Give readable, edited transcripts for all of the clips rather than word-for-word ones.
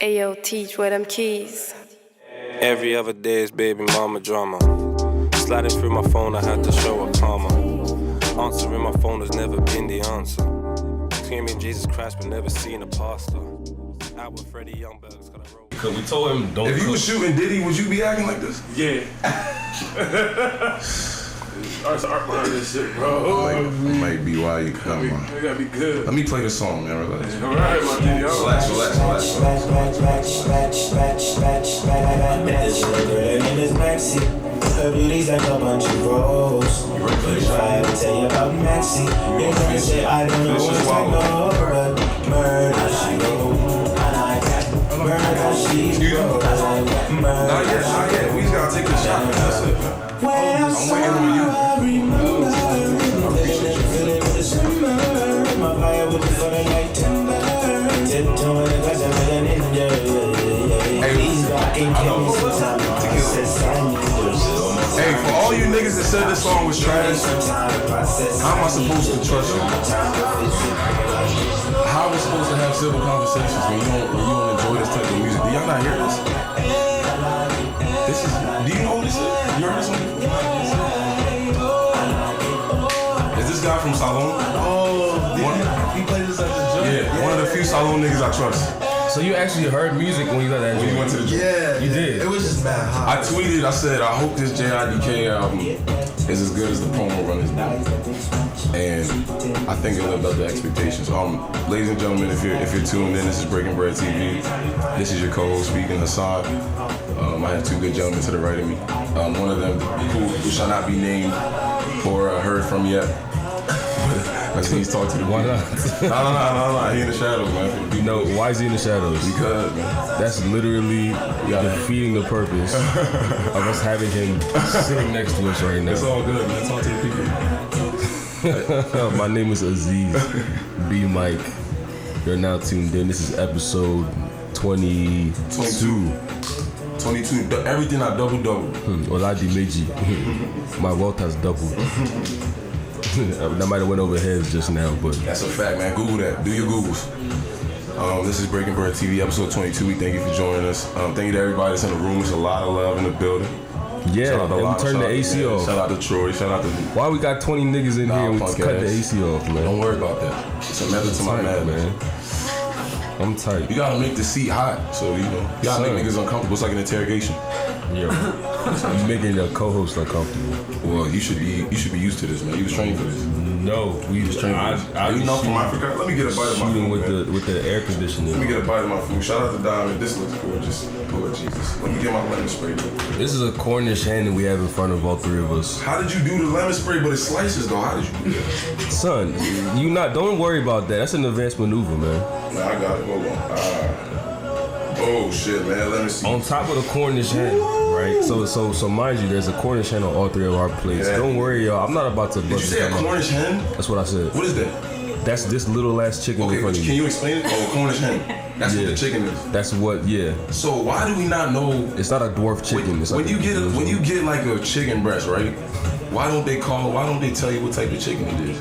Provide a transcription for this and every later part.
Ayo, teach where them keys. Every other day is baby mama drama. Sliding through my phone, I had to show a karma. Answering my phone has never been the answer. Screaming Jesus Christ, but never seen a pastor. Out with Freddie Youngberg's got a roll. Cause we told him don't. If you was shooting Diddy, would you be acting like this? Yeah. Art's art behind this shit, bro. It might be why you come on. You gotta be good. Let me play the song, man. Relax. All right, my dude. Relax. Her beauty's like a bunch of rose. If I ever tell you about Maxie, you're gonna say I don't know what's like no, but murder she wrote. I got murder she wrote. Not yet. We just gotta take a shot. That's it. I'm waiting on you. I remember feeling the summer. My fire with the fire like timber. Tiptoeing because I'm an ninja. Please, I can kill me sometime. Hey, for all you niggas that said this song was trash, how am I supposed to trust you? How are we supposed to have civil conversations when you don't enjoy this type of music? Do y'all not hear this? Do you know who this is? You heard this one? Is this guy from Salon? He played this at the joint. Yeah, one of the few Salon niggas I trust. So you actually heard music when you got that When you went to the gym? Yeah, You did. It was just mad hot. I tweeted, I said, I hope this JIDK album is as good as the promo run has been. And I think it lived up to expectations. Ladies and gentlemen, if you're tuned in, this is Breaking Bread TV. This is your co-host speaking, Hassan. I have two good gentlemen to the right of me. One of them who shall not be named or heard from yet. He's talked to the Why people. not? No. He in the shadows, man. You know, why is he in the shadows? Because, man. That's literally defeating the purpose of us having him sitting next to us right now. It's all good, man. Talk to the people. My name is Aziz B. Mike. You're now tuned in. This is episode 22. 22. Everything I double. Awon Ibeji. My wealth has doubled. That might have went over heads just now, but That's a fact, man. Google that. Do your Googles. This is Breaking Bread TV, episode 22. We thank you for joining us. Thank you to everybody that's in the room. There's a lot of love in the building. yeah, Shout out to and we Lyle, turned the shout out AC to- off. Shout out to Troy. Shout out to... Why we got 20 niggas in here and we punk cut the ass. AC off, man? Don't worry about that. It's a method to my Tight, madness. I'm tight. You gotta make the seat hot, so you gotta make niggas uncomfortable. It's like an interrogation. Yeah. You making a co-host uncomfortable. Well, you should be used to this, man. You was trained for this. No, we just Trained for this. Are you not from Africa? Let me get a bite of my shooting food, with the air conditioning. Let me get a bite of my food. Shout out to Diamond. This looks gorgeous. Lord Jesus. Let me get my lemon spray. This is a Cornish hen that we have in front of all three of us. How did you do the lemon spray, but it slices though? How did you do that? Son, don't worry about that. That's an advanced maneuver, man. Man, I got it. Hold on. Oh shit, man. Let me see. On top of the Cornish hen, right? So mind you, there's a Cornish hen on all three of our plates. Yeah. Don't worry, y'all. I'm not about to Did you bust say a it down. Cornish hen? That's what I said. What is that? That's this little ass chicken in Okay, front of can you. you explain it? Oh, Cornish hen. That's what the chicken is. That's what, yeah. So why do we not know? It's not a dwarf chicken. It's When like you get like a chicken breast, right? Why don't they tell you what type of chicken it is?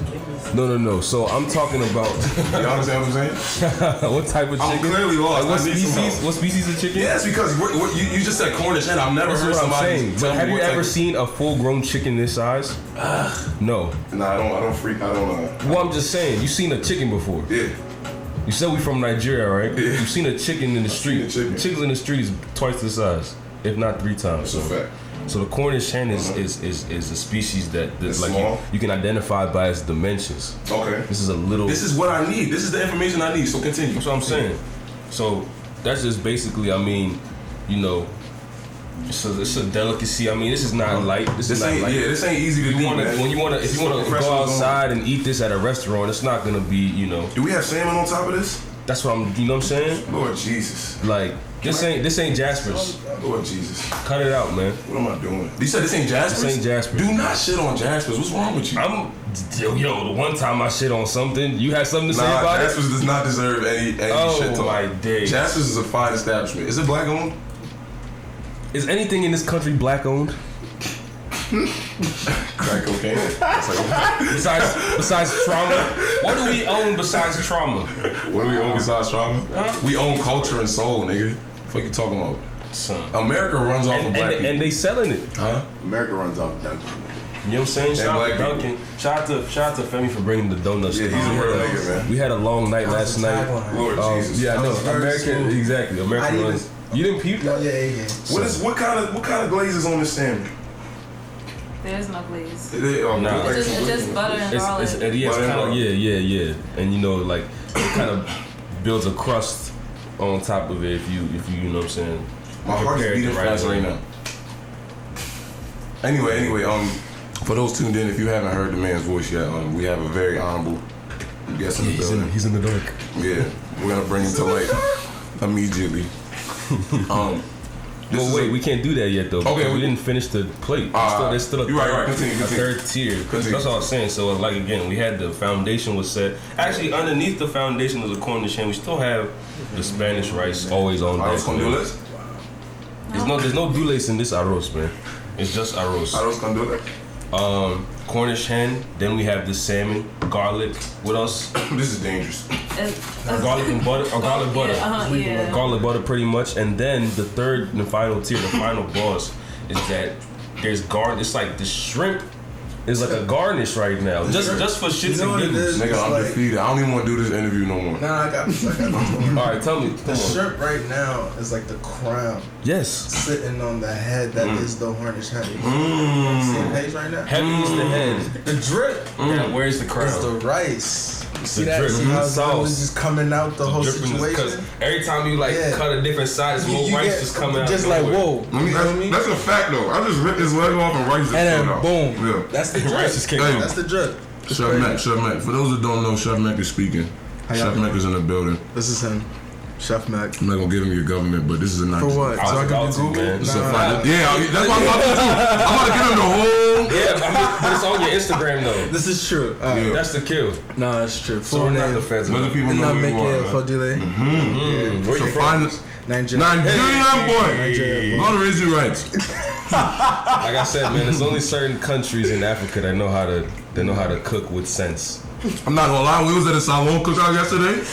No. So I'm talking about You understand what I'm saying? what type of chicken? I'm clearly lost. Like what I need some species? help. What species of chicken? Yeah, it's because you just said Cornish hen. I've never That's heard what I'm somebody saying. tell But me have you what type ever of- seen a full-grown chicken this size? No. Nah, I don't. Well, I'm just saying. You seen a chicken before? Yeah. You said we from Nigeria, right? Yeah. You've seen a chicken in the street. seen a chicken. Chickens in the street is twice the size, if not 3 times. That's a fact. So the Cornish hen is a species that It's like small? you can identify by its dimensions. Okay. This is a little. This is what I need. This is the information I need. So continue. That's what I'm saying. So that's just basically, it's a delicacy. I mean, this is not light. This is not light. This ain't easy to do, man. If you wanna go outside and eat this at a restaurant, it's not gonna be, Do we have salmon on top of this? That's what I'm. You know what I'm saying? Lord Jesus. Like this ain't Jasper's. Lord Jesus. Cut it out, man. What am I doing? You said this ain't Jasper's? This ain't Jasper's. Do not shit on Jasper's. What's wrong with you? The one time I shit on something, you had something to say about Jasper's does not deserve any shit talk. Oh my days. Jasper's is a fine establishment. Is it black owned? Is anything in this country black owned? Crack cocaine. Besides trauma, what do we own besides trauma? What do we own besides trauma? Huh? We own culture and soul, nigga. What you talking about? Son. America runs off of black people. And they selling it. Huh? America runs off of Dunkin'. You know what I'm saying? Shout out to Dunkin'. Shout out to Femi for bringing the donuts. Yeah, he's a real nigga, man. We had a long night last night. Lord Jesus. Yeah, I know. America, exactly. America runs. You didn't peep that? Yeah. What kind of glaze is on this sandwich? There's no glaze. Nah. It's just butter and garlic. Yeah. And you know, like it kind of builds a crust on top of it if you know what I'm saying. My heart is beating fast right now. Anyway, for those tuned in, if you haven't heard the man's voice yet, we have a very honorable guest in the building. He's in the dark. Yeah, we're gonna bring him to light immediately. Well, wait, we can't do that yet though. Okay, we didn't finish the plate. There's still a third tier. That's all I'm saying. So, like again, we had the foundation was set. Actually, underneath the foundation was a Cornish hen. We still have the Spanish rice always on deck. Arroz con dulce? There's no dulce in this arroz, man. It's just arroz. Arroz con dulce. Cornish hen. Then we have the salmon, garlic. What else? This is dangerous. Garlic and butter, or garlic butter. Yeah. Garlic butter, pretty much. And then the third and final tier, the final boss, is that there's it's like the shrimp is like a garnish right now, just for shits and giggles. Nigga, I'm defeated. I don't even want to do this interview no more. Nah, I got this. All right, tell me. The shrimp right now is like the crown. Yes. Sitting on the head that is the Cornish hen. See the page right now? Heavy is the head. The drip. Yeah, where's the crown? It's the rice. You see The that? drip. See how it's Sauce. just coming out the whole situation? Because every time you cut a different side, it's more You rice get just coming out. just like, whoa. I mean, that's a fact though. I just ripped his leg off and rice just And came out. then boom. Yeah. That's the drip. Rice just came out. That's the drip. Chef Mac. For those that don't know, Chef Mac is speaking. Chef Mac is in the building. This is him. Chef Mac. I'm not gonna give him your government, but this is a nice. For what? I was about to, man. This is a fact. Yeah, that's what I'm about to do. I'm about to give him the whole. Yeah, but it's on your Instagram though. This is true. Yeah. That's the kill. No, it's true. So Full we're not name. the feds. Let the people know who you Emeke are. Offodile. Where So you find Nigerian boy. Gonna raise your rights. Like I said, man, there's only certain countries in Africa that know how to cook with sense. I'm not gonna lie. We was at a salon cookout yesterday.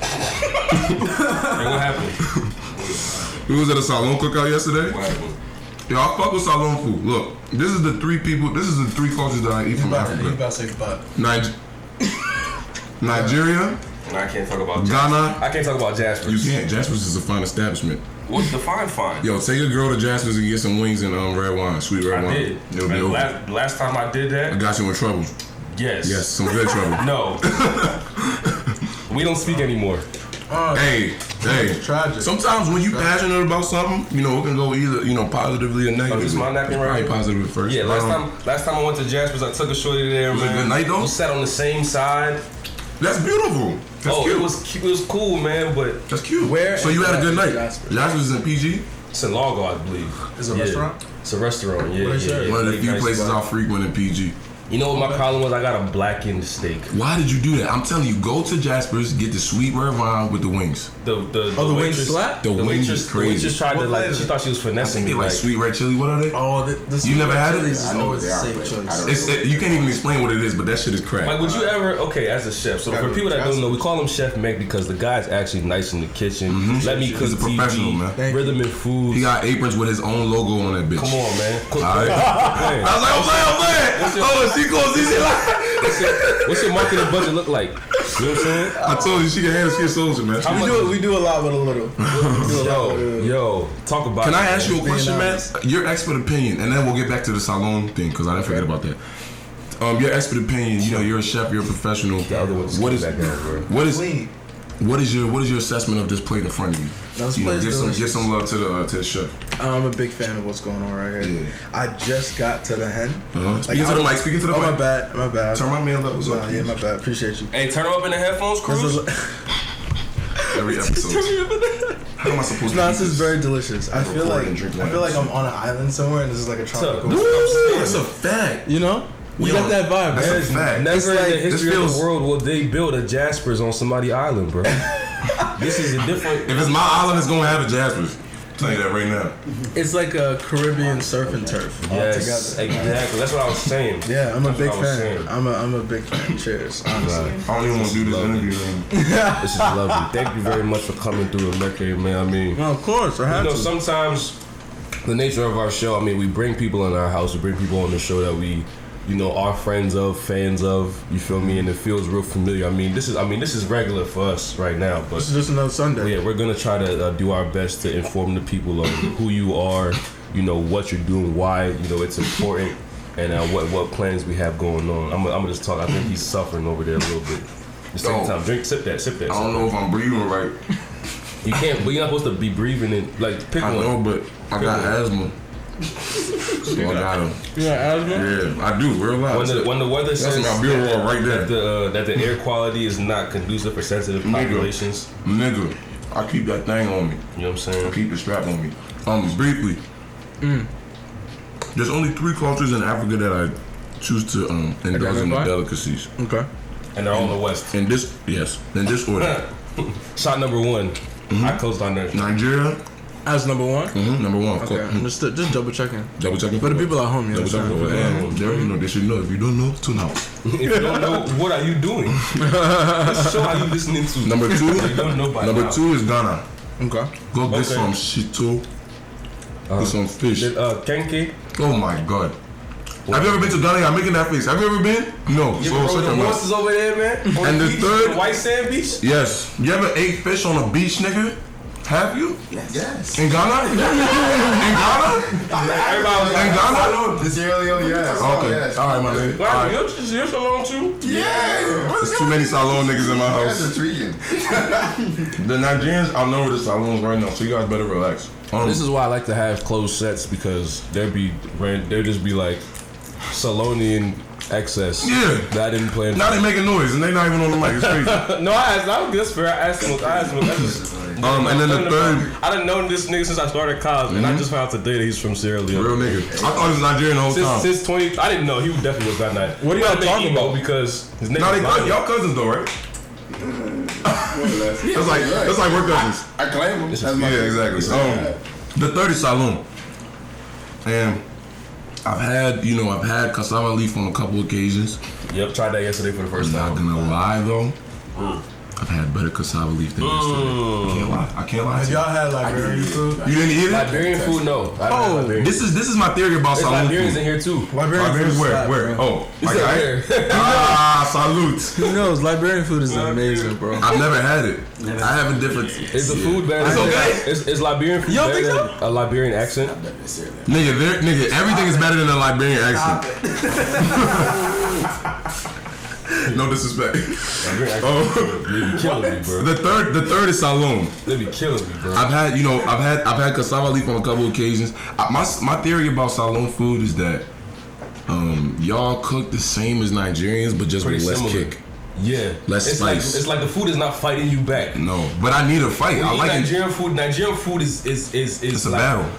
And what happened? We was at a salon cookout yesterday. What happened? Yo, I fuck with salon food. Look, this is the three cultures that I eat from Africa. about to say but. Nigeria, And I can't talk about Ghana. I can't talk about Jasper's. You can't. Jasper's is a fine establishment. What's the fine? Yo, take your girl to Jasper's and get some wings and red wine, sweet red I wine. did. It'll be over. Last time I did I that, got you in trouble. yes. Some good trouble. No. We don't speak anymore. Hey. Tragic. Sometimes when you passionate about something, it can go either, positively or negatively. This is my napkin right Probably here? positive at first. Yeah, last time I went to Jasper's, I took a shorty there, Was it man. a good night, though? We sat on the same side. That's beautiful. That's cute. It was cool, man, but That's cute. Where So you had a good night. Jasper's Jasper's in PG? it's in Largo, I believe. It's a restaurant? It's a restaurant, yeah. What is that? One of the Really few nice places spot. I frequent in PG. You know what my problem was? I got a blackened steak. Why did you do that? I'm telling you, go to Jasper's, get the sweet red wine with the wings. The wings waitress, slap? The wings is The crazy. waitress tried to What she thought she was I finessing think me. they like sweet red chili. What are they? Oh, You never had it? This is I know always they a are, safe but I choice. don't You can't even explain what it is, but that shit is crack. Like, would you ever, as a chef, so for people that don't know, we call him Chef Meg because the guy's actually nice in the kitchen. Let me cook He's a professional, TV, man. Thank Rhythm and Food. He got aprons with his own logo on that bitch. Come on, man. Cook, All right. man. I was like, I'm playing. Oh, she goes easy like. What's your marketing budget look like? You know what I'm saying? I told you she can handle. She a soldier, man. How much- We do a lot with a little. Yo, talk about Can it. I ask you a question, man? honest. Your expert opinion, and then we'll get back to the salon thing because I didn't forget about that. Your expert opinion. You're a chef. You're a professional. The other one's What is back there, bro. Clean. what is your assessment of this plate in front of you? This plate's give delicious. some love to the chef. I'm a big fan of what's going on right here. Yeah. I just got to the hen. Speaking to the mic. Speaking to the Oh, mic. my bad. Turn my man up. What's up? Nah, yeah, my bad. Appreciate you. Hey, turn them up in the headphones, This Cruz. is, Every episode. How am I supposed to? no, eat this is very delicious. I feel record like and drink wine. I'm on an island somewhere, and this is like a tropical. That's a fact. You know, you got that vibe. That's a man. fact. Never It's in like- the this history of feels- the world will they build a Jasper's on somebody's island, bro. This is a different. If it's my island, it's gonna have a Jasper's. Tell you that right now. It's like a Caribbean surf and turf Yes, altogether. exactly. That's what I was saying. Yeah, I'm a big what I was fan. saying. I'm a big fan. Cheers. Honestly. I don't even want to do this interview. This is lovely. Thank you very much for coming through, Emeke, man. I mean, No, of course, I had you know, to. sometimes the nature of our show, I mean, we bring people in our house, we bring people on the show that we, you know, are friends of, fans of, you feel me, and it feels real familiar. I mean, this is regular for us right now, but This is just another Sunday. yeah, we're gonna try to do our best to inform the people of who you are, you know, what you're doing, why, you know, it's important, and what plans we have going on. I'm gonna just talk. I think he's suffering over there a little bit. Just take time. Drink, sip that. I don't know if I'm breathing right. You can't, but you're not supposed to be breathing in, like, pick I one. know, but I got asthma. So I got him. You got asthma? Yeah, I do. Real loud. When the weather That's says my beer wall right there. that the air quality is not conducive for sensitive populations, Nigga, I keep that thing on me. you know what I'm I saying? keep the strap on me. Briefly. There's only 3 cultures in Africa that I choose to indulge in the delicacies. Okay. And they're all in the West. In this order. Shot number 1. I closed on there. Nigeria, As number one? number 1. Okay. Just double checking. Double checking. For the people at home, you Double checking. understand? They already know. They should know. If you don't know, tune out. If you don't know, what are you doing? Let's show how you listening to. Number 2. You don't know by Number now. 2 is Ghana. Okay. Go get Okay. some shito. Get some fish. Kenke? Oh my god. Have you ever been to Ghana? I'm making that face. Have you ever been? No. You So ever shut rode your the mouth. horses over there, man? On And the beach, third- the white sand beach? Yes. You ever ate fish on a beach, nigga? Have you? Yes. In Ghana? In Ghana? Everybody was In like, Ghana? This earlier, yes. Okay. Yes. All right, my nigga. All "Wow, right. you're Shalom too?" Yeah. There's too many Salon niggas in my That's house. intriguing. The Nigerians outnumber the Salons right now, so you guys better relax. This is why I like to have closed sets, because they'll just be like Salonian excess. Yeah. That I didn't plan. Now they making noise and they not even on the mic. It's crazy. No, I asked. That's fair. I asked him. That's just, And then the third, I done known this nigga since I started college, and I just found out today that he's from Sierra Leone. real nigga. I thought he was Nigerian the whole time. Since 20, I didn't know he definitely was that night. What are y'all talking about? Because his name. Now they was y'all cousins though, right? That's like we're cousins. I claim him. That's my Yeah, exactly. The third is Saloon. And I've had cassava leaf on a couple occasions. Yep, tried that yesterday for the first Not time. gonna lie though, I've had better cassava leaf than yesterday. I can't lie. Have to you. y'all had Liberian food? You didn't eat it? Liberian food, no. Oh, This is my theory about there's Saloon Liberians food. in here too. Liberians food where? is Where? fat, bro. Oh, It's like up I. there. Salute. Who knows? Liberian food is amazing, bro. I've never had it. I have a different. Is the food better? It's okay. Is Liberian food You don't better think than a Liberian accent? Nigga, everything is better than a Liberian accent. No disrespect. Liberian accent. They be killing me, bro. The third is Saloon. They be killing me, bro. I've had cassava leaf on a couple occasions. My theory about Saloon food is that y'all cook the same as Nigerians, but just Pretty with less similar. kick. Yeah, Less it's spice. Like, it's like the food is not fighting you back. No, but I need a fight. When I you like eat it. Nigerian food. Nigerian food is It's a like battle.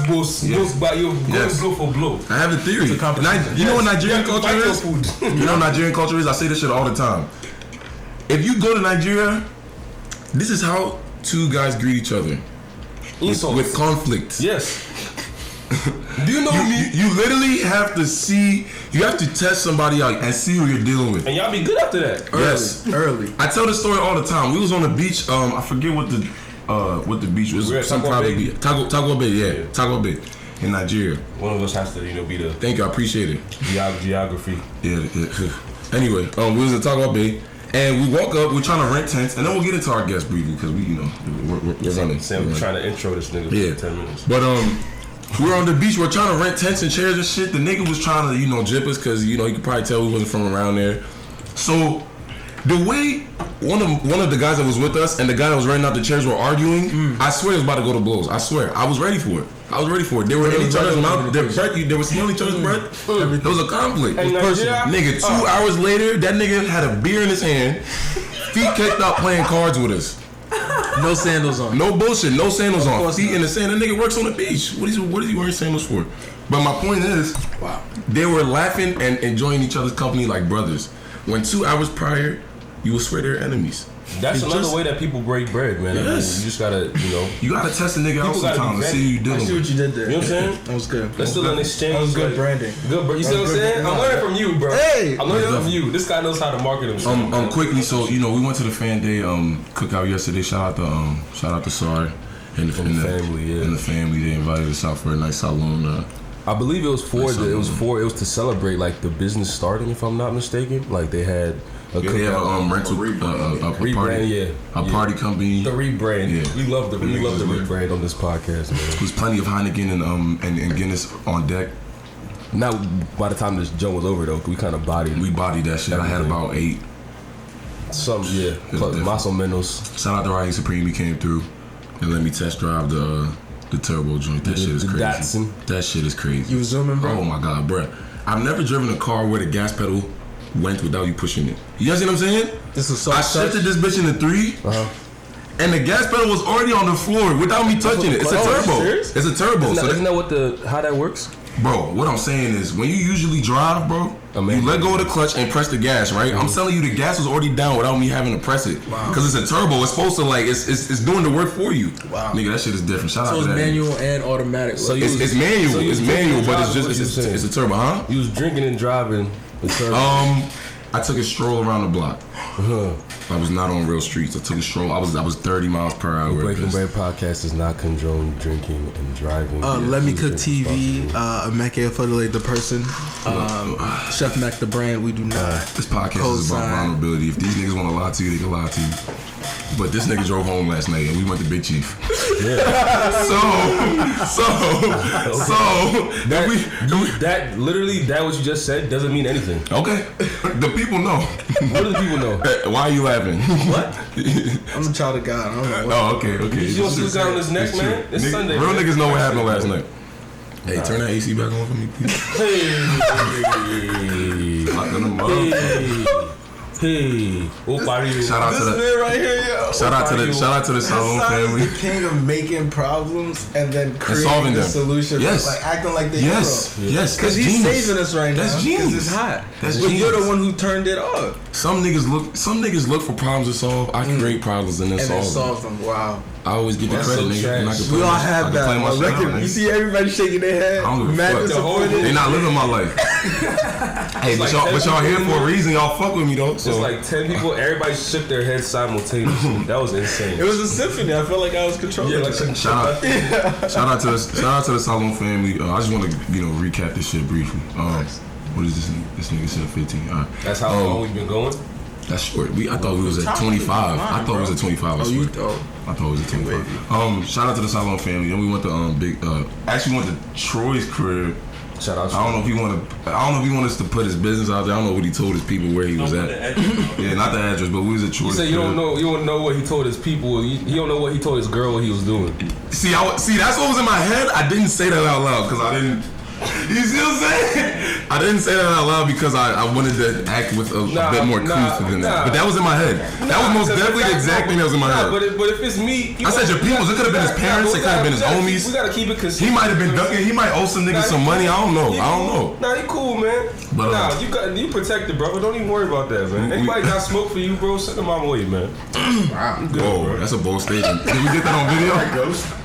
Goes blow for blow. I have a theory. competition. You know what Nigerian You have to culture fight your is? food. You know what Nigerian culture is? I say this shit all the time. If you go to Nigeria, this is how two guys greet each other. With conflict. Yes. Do you know me? You literally have to see, you have to test somebody out and see who you're dealing with. And y'all be good after that. Yes. Early. I tell this story all the time. We was on the beach, I forget what the beach was. We were at Some Taco private Bay? beach. Taco Bay, yeah. Taco Bay in Nigeria. One of us has to, be the Thank you, I appreciate it. geography. Yeah. Anyway, we was in Taco Bay, and we walk up. We're trying to rent tents, and then we'll get into our guest briefly because we're running. Sam trying to intro this nigga Yeah. for 10 minutes. But we were on the beach. We're trying to rent tents and chairs and shit. The nigga was trying to jip us because you could probably tell we wasn't from around there. So the way one of the guys that was with us and the guy that was renting out the chairs were arguing, I swear it was about to go to blows. I swear, I was ready for it. They were in each other's mouth. They were smelling each other's breath. There was a conflict. Hey, Nigeria? Nigga, 2 hours later, that nigga had a beer in his hand, feet kicked up, playing cards with us. No sandals on. No bullshit, no sandals on. course Feet not. in the sand. That nigga works on the beach. What is he wearing sandals for? But my point is, they were laughing and enjoying each other's company like brothers. When 2 hours prior, you would swear they're enemies. That's another way that people break bread, man. Yes. I mean, you just gotta, You gotta test a nigga out People gotta sometimes be and see who you I dealing see with. what you did there. You know what I'm saying? That was good. That's still an exchange. That was good like, branding. Good, bro. You see what I'm saying? I'm learning from you, bro. Hey! I'm learning from you. This guy knows how to market himself. Quickly, so we went to the fan day cookout yesterday. Shout out to Sar and the family, yeah. And the family, they invited us out for a nice salon. I believe it was to celebrate like the business starting, if I'm not mistaken. Like they had a They have a rental rebrand, party, party company. The rebrand. Yeah. We love the rebrand on this podcast, man. There's plenty of Heineken and Guinness on deck. Now, by the time this joint was over, though, we kind of bodied. We bodied that shit. I had about 8. Some, yeah. Plus, más o menos. Shout out to Ryan Supreme. He came through and let me test drive the turbo joint. That shit is crazy. Datsun. That shit is crazy. You was zooming, bro? Oh my god, bro. I've never driven a car where the gas pedal went without you pushing it. You guys see what I'm saying? This is so I shifted this bitch into 3. And the gas pedal was already on the floor without me touching it. It's a turbo. It's a turbo. Isn't that how that works? Bro, what I'm saying is, when you usually drive, bro, you let go of the clutch and press the gas, right? I'm telling you, the gas was already down without me having to press it. Wow. Because it's a turbo. It's supposed to, like, it's doing the work for you. Wow. Nigga, that shit is different. Shout out to that. So it's manual and automatic. So it's manual. So it's manual, but it's a turbo, huh? You was drinking and driving the turbo. I took a stroll around the block. I was not on real streets. I took a stroll. I was 30 miles per hour. The Breaking Bread podcast does not condone drinking and driving. LetMeCookTv, Emeke Offodile, the person. Chef Mac, the brand. We do not. This podcast is about vulnerability. If these niggas want to lie to you, they can lie to you. But this nigga drove home last night and we went to Big Chief. Yeah. That literally, that what you just said doesn't mean anything. Okay. The people know. What do the people know? Why are you laughing? What? I'm a child of God. I don't know what. Oh, okay. You want to sit down on his neck, man? It's Sunday. Real niggas know what happened last night. Hey, turn that AC back on for me, please. Hey. Shout out to the right here, yo. Shout out to the Salon family. The king of making problems and then creating solving the them. solution. Yes. Like acting like they Yes. Because he's genius. saving us right now. That's genius. Because it's hot. That's but genius. you're the one who turned it off. Some niggas look for problems to solve. I create problems and then solve them. Wow. I always get the credit, nigga. And I can We all have that. You see everybody shaking their head. I don't give a fuck. They not living my life. Hey, but y'all here for a reason. Y'all fuck with me though. So. It's like 10 people. Everybody shook their heads simultaneously. That was insane. It was a symphony. I felt like I was controlling. Yeah, like shout out to the Salon family. I just want to recap this shit briefly. What is this? This nigga said 15. All right. That's how long we've been going. That's short. I thought we was at 25. I thought it was at 25. I thought it was at 25. Shout out to the Salon family. Then we went to actually went to Troy's crib. Shout out. I don't know if he wanted us to put his business out there. I don't know what he told his people where he was at. Yeah, not the address, but we was at Troy's. You said you don't know what he told his people. You don't know what he told his girl what he was doing. See, that's what was in my head. I didn't say that out loud because I didn't. You see what I'm saying? I didn't say that out loud because I wanted to act with a bit more truth than that. But that was in my head. That was most definitely the exact thing that was in my head. But if it's me, I said your peoples. It could have been his parents. It could have been his homies. We gotta keep it consistent. He might have been ducking. He might owe some niggas some money. I don't know. Nah, he cool, man. But, you protected, brother. Don't even worry about that, man. Anybody got smoke for you, bro? Send them my way, man. Wow. Whoa, that's a bold statement. Did we get that on video?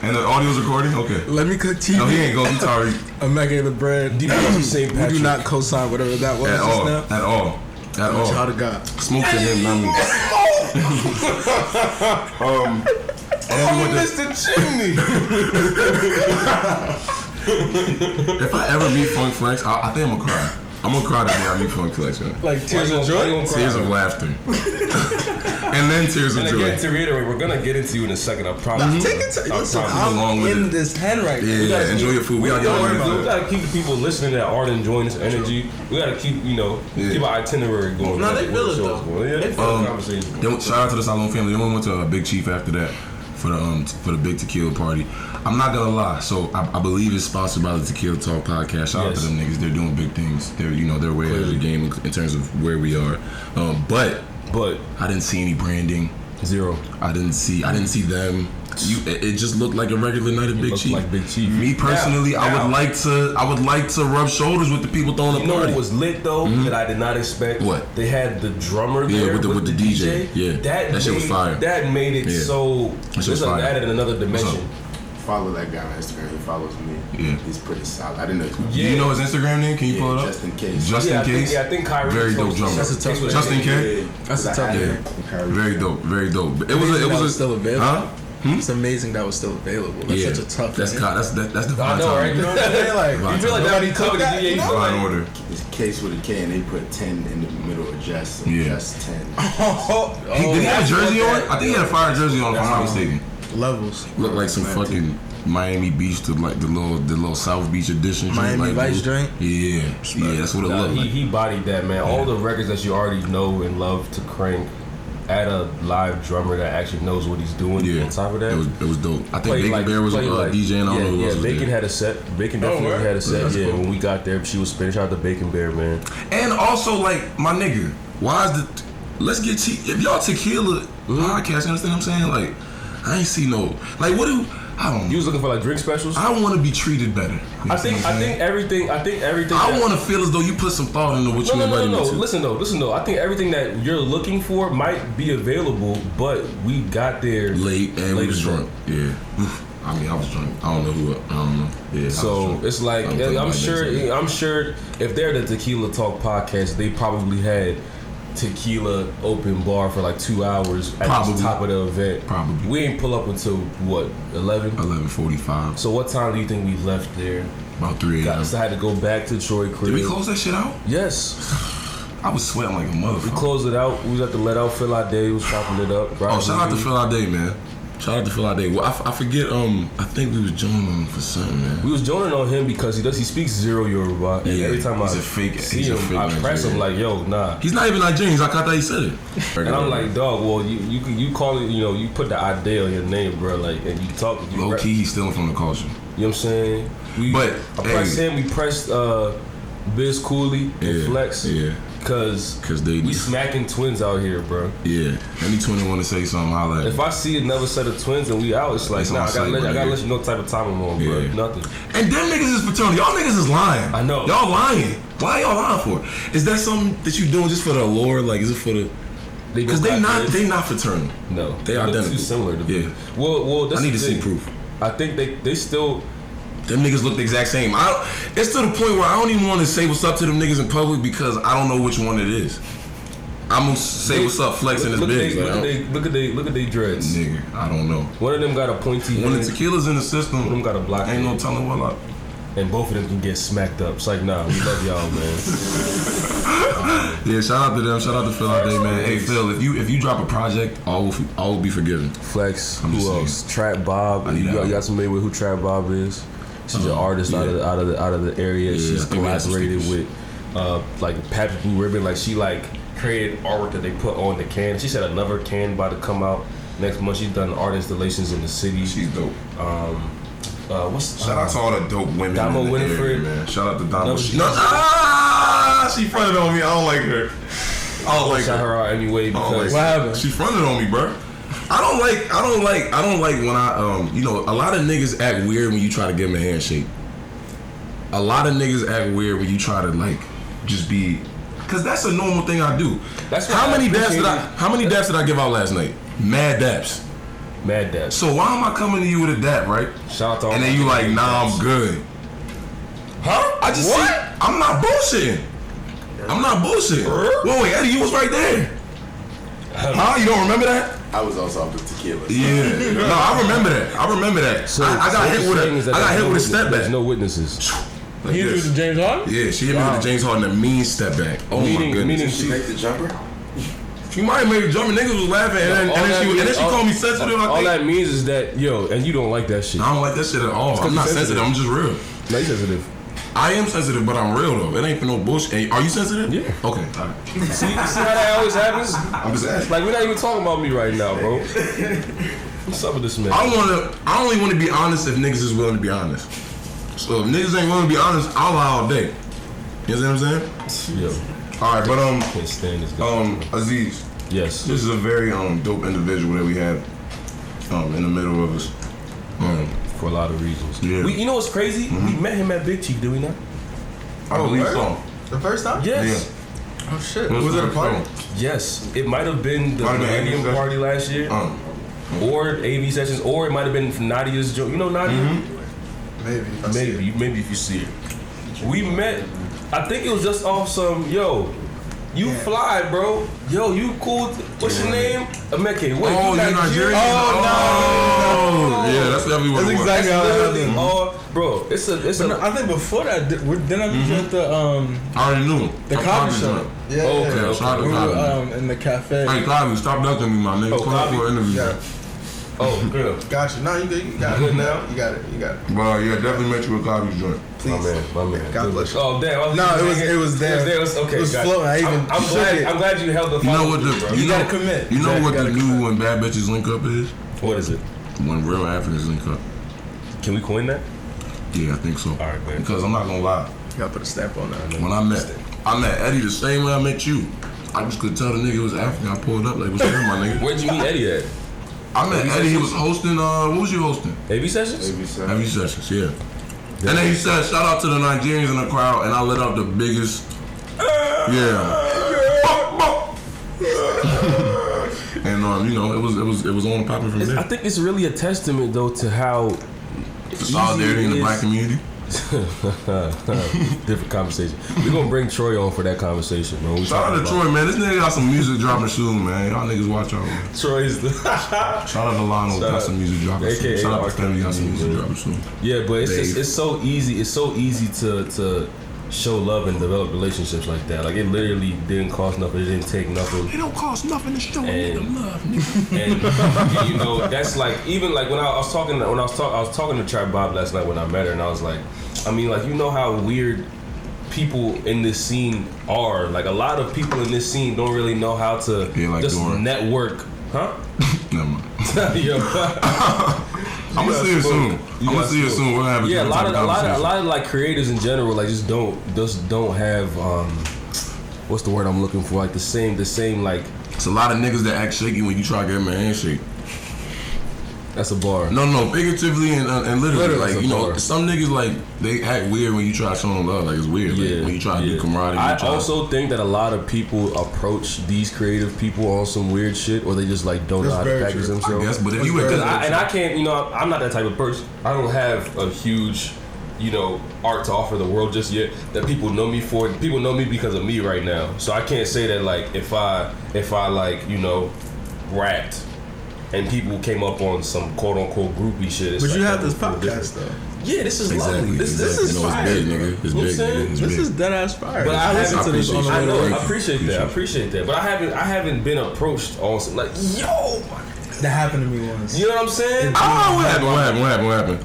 And the audio's recording? Okay. LetMeCookTv. No, he ain't Ghost. He's Tari. Emeke the bread. We do not co-sign whatever that was At all. Child of God. Smoke to him, not me. And Mr. Chimney. If I ever meet Funk Flex, I think I'm gonna cry. I'm gonna cry the day I meet Funk Flex, man. Like tears of joy? Tears of laughter. And then tears of joy. And again, to reiterate, we're gonna get into you in a second, I promise. Take it to listen, I'm in this pen right now. Yeah, enjoy your food. We gotta keep the people listening that aren't enjoying this energy. We gotta keep, keep our itinerary going. No, they feel it though. Shout out to the Salon family. Then we went to a Big Chief after that for the big tequila party. I'm not gonna lie. So I believe it's sponsored by the Tequila Talk podcast. Shout out to them niggas. They're doing big things. They're they're way ahead of the game in terms of where we are. But I didn't see any branding. Zero. I didn't see them. it just looked like a regular night of Big Chief. Like Big Chief. Me personally, I would like to rub shoulders with the people throwing the You know party. what was lit though that I did not expect? What? They had the drummer there with the DJ. Yeah, that shit was fire. That made it so. That shit was fire. Added another dimension. Follow that guy on Instagram. He follows me. Yeah. He's pretty solid. I didn't know. Do you know his Instagram name? Can you pull it up? Just in case. Just in case. I think Kyrie. Very dope drummer. That's a tough one. Just in case. That's a tough one. Very dope. Very dope. It was still available. Huh? It's amazing that was still available. That's such a tough. That's name. that's the I know, right? You know what I'm saying? Like, you feel like nobody covered the DA. Divine order. It's Case with a K, and they put 10 in the middle of Just. So Just 10. Did he have a jersey on? I think he had a fire jersey on, if I'm not mistaken. Levels. Looked like some fucking Miami Beach to like the little South Beach edition. Miami like, Vice joint? Yeah, that's what it looked like. He bodied that, man. All the records that you already know and love to crank. Add a live drummer that actually knows what he's doing. On top of that, it was dope. I think Bacon Bear was DJing. I don't know who else was Bacon there. had a set. Bacon definitely had a set. Yeah, when we got there, she was spinning. Shout out to Bacon Bear, man. And also, like, my nigga, why is the let's get if y'all tequila podcast, you understand what I'm saying? Like, I ain't see no like what do I don't know. You was looking for like drink specials? I want to be treated better. I think everything. I want to feel as though you put some thought into what you invited me to. Listen though. I think everything that you're looking for might be available, but we got there late and we was drunk. Yeah. I mean, I was drunk. I don't know who. I don't know. Yeah. So it's like I'm sure if they're the Tequila Talk podcast, they probably had tequila open bar for like 2 hours at the top of the event. Probably. We ain't pull up until what, 11:45. So what time do you think we left there? About 3 a.m. So I had to go back to Troy crib. Did we close that shit out? Yes. I was sweating like a motherfucker. We closed it out. We was at the Let Out Phil Out Day. We was chopping it up. Oh, shout out to Phil Out Day, man. Shout out to Phil Out Day. Well, I forget. I think we was joining him for something, man. We was joining on him because he speaks zero Yoruba, and every time I see him, I press him like, yo, nah. He's not even Nigerian. I thought that he said it. And I'm like, dog. Well, you call it. You know, you put the idea on your name, bro. Like, and you talk. Low key, he's stealing from the culture. You know what I'm saying? I pressed him. We pressed Biz Cooley and Flex. Yeah. Cause they we smacking twins out here, bro. Yeah. Any twin want to say something, holla at If I see another set of twins and we out, it's like, nah, I gotta let you know what type of time I'm on, bro. Nothing. And them niggas is fraternity. Y'all niggas is lying. I know. Y'all lying. Why y'all lying for? Is that something that you doing just for the allure? Like, is it for the? Because they not fraternal. No, they identical. Too similar to me. Yeah. Well, I need to see proof. I think they still. Them niggas look the exact same. It's to the point where I don't even want to say what's up to them niggas in public because I don't know which one it is. I'm gonna say what's up, Flex in his big. Look at they dreads. Nigga, I don't know. One of them got a pointy head. When the tequila's in the system, one of them got a black ain't no telling what up. And both of them can get smacked up. It's like, nah, we love y'all, man. Yeah, shout out to them. Shout out to Phil out there, man. Hey, Phil, if you drop a project, all will be forgiven. Flex, who else? Trap Bob. You got somebody with who Trap Bob is? She's an artist out of the area. She's collaborated with like Patrick Blue Ribbon. Like she like created artwork that they put on the can. She said another can about to come out next month. She's done art installations in the city. She's dope. Shout out to all the dope women. Damo Winifred, man. Shout out to Damo. She fronted on me. I don't like her. I don't like shout her out anyway because what happened? She fronted on me, bro. I don't like when a lot of niggas act weird when you try to give them a handshake. A lot of niggas act weird when you try to like just be, cause that's a normal thing I do. That's how many daps did I give out last night? Mad daps. So why am I coming to you with a dap, right? Shout out to all and then you like, nah, I'm good. Huh? I just I'm not bullshitting. Wait, Eddie, you was right there. Huh? You don't remember that? I was also off the tequila. Yeah. No, I remember that. So I got hit with a step back. There's no witnesses. Like you hit with the James Harden? Yeah, she hit me with the James Harden, a mean step back. Oh my goodness. Did she make the jumper? She might have made a jumper. Niggas was laughing, and then she called me sensitive. All that means is that and you don't like that shit. I don't like that shit at all. I'm not sensitive. I'm just real. No, you sensitive. I am sensitive, but I'm real though. It ain't for no bullshit. Are you sensitive? Yeah. Okay. All right. See how that always happens? I'm just asking. Like we're not even talking about me right now, bro. What's up with this man? I only want to be honest if niggas is willing to be honest. So if niggas ain't willing to be honest, I'll lie all day. You know what I'm saying? Yeah. All right, but can't stand this guy. Aziz. Yes. This is a very dope individual that we have in the middle of us. For a lot of reasons. Yeah. You know what's crazy? We met him at Big Chief, did we not? I believe so. The first time? Yes. Oh shit. Was it a party? Yes. It might have been the Might have been Millennium AV Party last year. Or AV sessions, or it might have been Nadia's joke. You know Nadia? Maybe if you see it. We met. I think it was just off some you fly, bro. Yo, you cool. What's your name? Emeke. Wait, Oh, you're Nigerian? Oh, no. Yeah, that's definitely what That's it was. exactly how it happened. Bro, it's a. I think before that, didn't I meet you at the I already knew. the coffee shop? Yeah. Okay. Shout out to We Cosby. were in the cafe. Hey, Cosby, stop ducking me, my nigga. Call Cosby. for an interview. Yeah. Oh, good. Gotcha. No, you good. You got Good it. now? You got it. But yeah, definitely met you with Cosby's joint. My man. God bless you. Oh damn. No, it was there. It was there. Okay, It was got floating. I even I'm shook glad. it. I'm glad you held the. You know what bro. You gotta commit. You know what gotta the new when bad bitches link up is? What is it? When real Africans link up. Can we coin that? Yeah, I think so. All right, man. Because I'm not gonna lie. You gotta put a stamp on that. When I met Eddie the same way I met you. I just could tell the nigga was African. I pulled up like, what's up, my nigga? Where'd you meet Eddie at? I met Eddie. He was hosting. What was you hosting? AV sessions. Heavy sessions, yeah. And then he said, shout out to the Nigerians in the crowd, and I lit up the biggest. Yeah. And you know, it was on popping from there. I think it's really a testament though to how Solidarity in the black community. Different conversation. We're gonna bring Troy on for that conversation, man. Shout out to Troy, man. This nigga got some music dropping soon, man. Y'all niggas watch out. Man. Troy's the Shout out to Lionel, got some music dropping soon. Shout out to Family, got some music dropping soon. Yeah, but it's so easy. It's so easy to show love and develop relationships like that. Like it literally didn't cost nothing. It didn't take nothing. It don't cost nothing to show a nigga love, nigga. And you know, that's like even like when I was talking to Trap Bob last night when I met her, and I was like, I mean, like you know how weird people in this scene are. Like a lot of people in this scene don't really know how to just network, huh? Never mind. Yo. I'm gonna see it soon. What happens? Yeah, a lot of like creators in general, like just don't have what's the word I'm looking for? Like the same like. It's a lot of niggas that act shaky when you try to give them a handshake. That's a bar. No, figuratively and literally. Like you know, bar. some niggas like they act weird when you try to show them love. Like it's weird. Yeah, like, when you try to do camaraderie. I also think that a lot of people approach these creative people on some weird shit, or they just like don't know how to package themselves. I guess, but if you I can't, you know, I'm not that type of person. I don't have a huge, you know, art to offer the world just yet that people know me for. People know me because of me right now. So I can't say that like if I like, you know, rapped and people came up on some quote unquote groupie shit. But like, you have this podcast though. Yeah, this is exactly. lovely. This is fire. It's big, nigga. It's big, nigga. This is dead ass fire. But I listen to this on the way to work. I appreciate that. But I haven't been approached on some like, yo, that happened to me once. you know what I'm saying? What happened?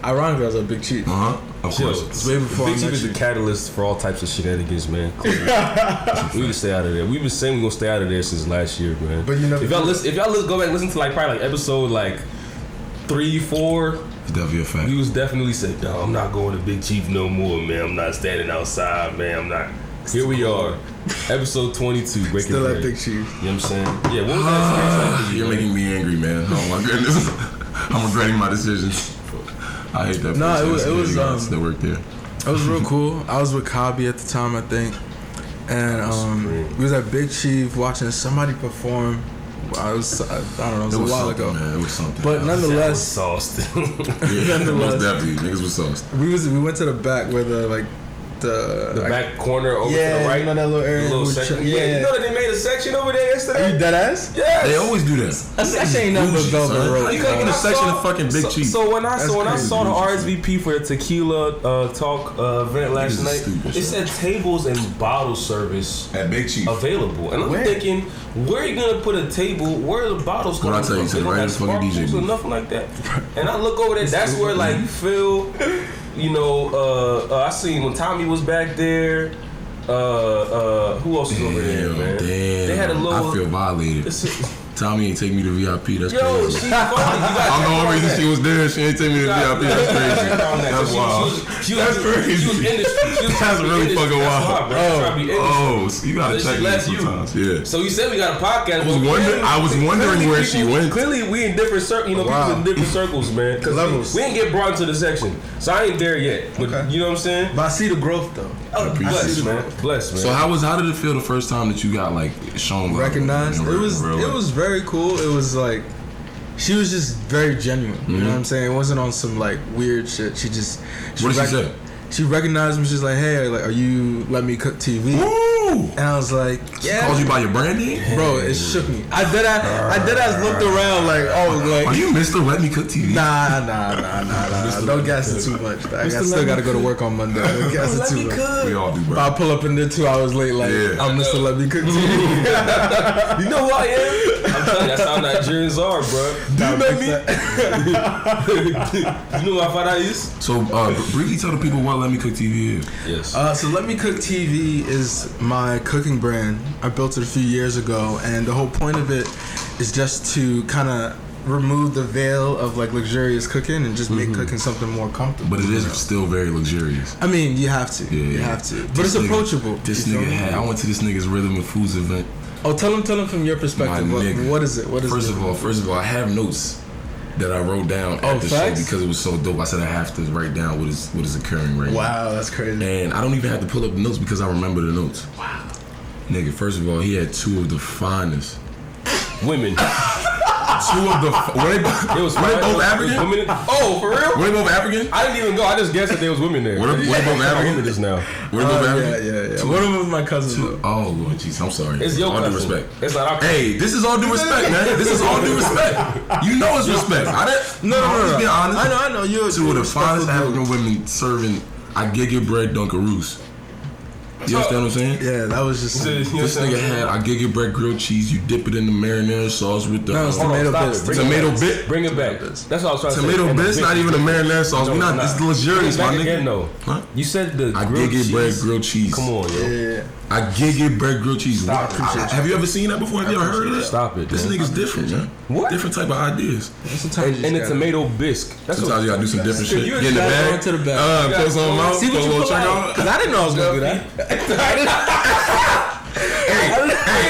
Ironically, I was a Big Chief. Of course. It's way before Big I Chief met is you. the catalyst for all types of shenanigans, man. We need to stay out of there. We've been saying we're gonna stay out of there since last year, man. But you know, if y'all go back and listen to like probably like episode like 3, 4. It's definitely a fact. We was definitely said, no, I'm not going to Big Chief no more, man. I'm not standing outside, man. I'm not. Here we are, episode 22. Breaking still bread. at Big Chief. You know what I'm saying? Yeah. What was that experience like for you? You're making me angry, man. Oh my goodness. I'm regretting my decisions. I hate that. No, it was that worked there. It was real cool. I was with Kabi at the time, I think, and we was at Big Chief watching somebody perform. I don't know. It was a while ago. Man, it was something. But nonetheless, sauced. Yeah, most definitely, niggas was sauced. We went to the back where the back corner over to the right. You know that little area. The little section. Yeah, you know that they made a section over there yesterday. Are you dead ass? Yes. They always do that. That section ain't nothing but velvet rope. You can't get a section of fucking Big Chief. So when I saw the RSVP for the tequila talk event last night, it said tables and bottle service at Big Chief available, and I'm thinking, where are you gonna put a table? Where are the bottles coming from? What I tell you, right as fucking DJ or nothing like that. And I look over there. That's where like Phil. You know, I seen when Tommy was back there. Who else was over there, man? Damn. They had a little. I feel violated. Tommy ain't take me to VIP. That's Yo, crazy. she's funny. I know one reason she was there. She ain't take me to VIP. That's crazy. That's wild. That's crazy. She was in the street. That's really fucking wild. Oh, so you gotta check me sometimes. Yeah. So you said we got a podcast. I was wondering where she went. Clearly, we in different circles. You know, people in different circles, man. Because we didn't get brought into the section, so I ain't there yet. But you know what I'm saying? But I see the growth though. Oh, bless, man. Bless, man. So how did it feel the first time that you got like shown love? Recognized? It was very cool. It was like she was just very genuine. You know what I'm saying? It wasn't on some like weird shit. What did she say? She recognized me. She's like, "Hey, like, are you LetMeCookTv?" Woo! And I was like, "Yeah." She called you by your brand name, bro. It shook me. I did as looked around like, "Oh, like, are you Mr. LetMeCookTv?" Nah. Don't gas it too much. I still got to go to work on Monday. Don't gas it too much. We all do, bro. I pull up in there 2 hours late, like I'm Mr. LetMeCookTv. You know who I am? I'm telling you, that's how Nigerians are, bro. Do you know me? You know my father is? So, briefly tell the people what LetMeCookTv is. Yes. So LetMeCookTv is my cooking brand. I built it a few years ago, and the whole point of it is just to kind of remove the veil of like luxurious cooking and just make cooking something more comfortable. But it is still very luxurious. I mean, you have to. You have to. But it's approachable. I went to this nigga's Rhythm and Foods event. Oh, tell him from your perspective. What is it? First of all, I have notes that I wrote down at the show because it was so dope. I said I have to write down what is occurring right now. Wow, that's crazy. And I don't even have to pull up the notes because I remember the notes. Wow. Nigga, first of all, he had 2 of the finest women. 2 of the were they both African? Women? Oh, for real? Were they both African? I didn't even go. I just guessed that there was women there. Were they both African? Just now. Were they both African? Yeah. One of them was my cousin. Oh Lord, jeez, I'm sorry. It's your all cousin. Due respect. It's not our cousin. Hey, this is all due respect, man. This is all due respect. You know it's respect. No. Just being honest. I know. You're 2 of the finest African women serving Agege bread Dunkaroos. You understand what I'm saying? Yeah, that was just. This nigga had Agege bread grilled cheese. You dip it in the marinara sauce with the tomato bits. Tomato bit. Bring it back. That's what I was trying to say. Tomato bits, not even the marinara sauce. It's luxurious, my nigga. Again, no. Huh? You said the Agege bread grilled cheese. Come on, yo. Yeah. Agege bread grilled cheese. Have you ever seen that before? Have you ever heard of that? Stop it. This nigga's different, man. What? Different type of ideas. And the tomato bisque. Sometimes you gotta do some different shit. Get in the bag. To the bag. Put some mouth. See what you pull out. Because I didn't know I was gonna do that. Hey,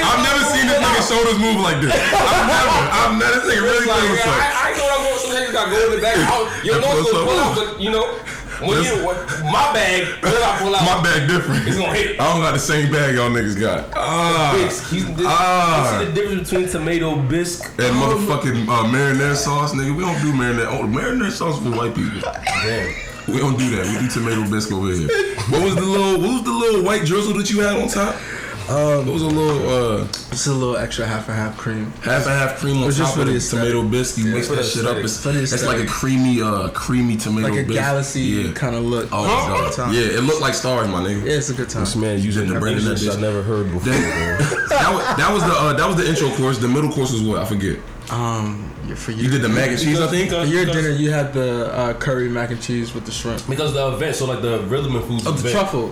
I've never seen this nigga shoulders move like this. I've never. This nigga really feels like. I know I'm going. Some niggas got to go in the back. You know what's gonna pull out, but you know. My bag, what I pull out? My bag different. It's gonna hit. I don't got the same bag y'all niggas got. You see the difference between tomato bisque and motherfucking marinara sauce, nigga. We don't do marinara. Oh, marinara sauce for white people. Damn. We don't do that. We do tomato bisque over here. What was the little white drizzle that you had on top? It was a little just a little extra half and half cream. Half and half cream on top of the tomato bisque. You mix that shit up. It's like a creamy tomato like a bisque. galaxy kind of look. Oh my god. Yeah, it looked like stars, my nigga. Yeah, it's a good time. This man using the brand that I never heard before. that was the intro course. The middle course was what? I forget. For you did the mac and cheese, I think. For your dinner, you had the curry mac and cheese with the shrimp. Because the event, so like the Rhythm and Foods event. The truffle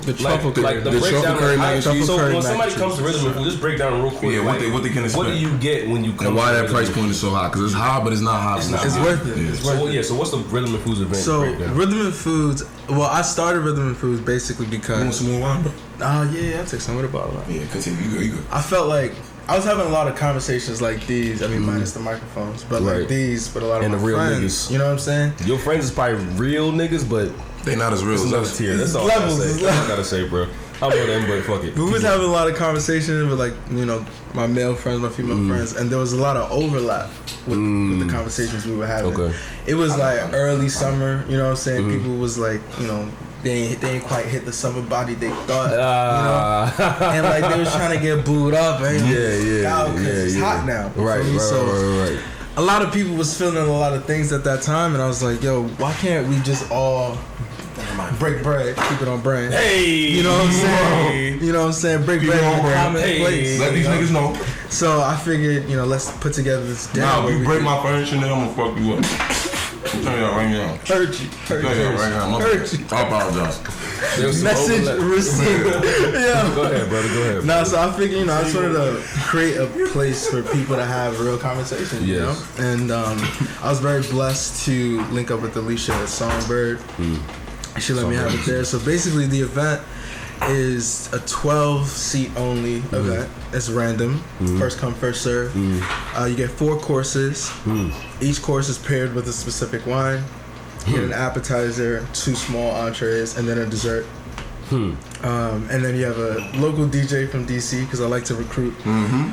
like the breakdown curry mac and cheese. So when somebody comes to Rhythm and Foods, just break down real quick. Yeah, what they can expect. What do you get when you come? And why that price point is so high? Because it's high, but it's not high. It's worth it. So what's the Rhythm and Foods event? So Rhythm and Foods. Well, I started Rhythm and Foods basically because. You want some more wine, bro? Yeah, I'll take some with a bottle. Yeah, continue. You go. I felt like I was having a lot of conversations like these. I mean, minus the microphones, but like these, but a lot of my real friends. Niggas. You know what I'm saying? Your friends is probably real niggas, but they not as real as another us. tier. That's all I gotta say, bro. I know them, but fuck it. We was having a lot of conversations with like my male friends, my female friends, and there was a lot of overlap with the conversations we were having. Okay. It was like early summer. You know what I'm saying? People was like they ain't quite hit the summer body they thought, and like they was trying to get booed up, and it's hot now, right? A lot of people was feeling a lot of things at that time, and I was like, yo, why can't we just all break bread, keep it on brand? Hey, you know what I'm saying? You know what I'm saying? Break bread in a common place. Let these niggas know. So I figured, let's put together this dinner. Nah, if you break my furniture, then I'm gonna fuck you up. I'm telling y'all right now. Heard you. I'm telling y'all right now. Heard you. I apologize. Message received. Yeah. Go ahead, brother. Go ahead. No, so I figured, I just wanted to create a place for people to have real conversations, you know? And I was very blessed to link up with Alicia at Songbird. She let me have it there. So basically, the event is a 12-seat only event. It's random. First come, first serve. You get 4 courses. Each course is paired with a specific wine. You get an appetizer, 2 small entrees, and then a dessert. And then you have a local DJ from DC because I like to recruit a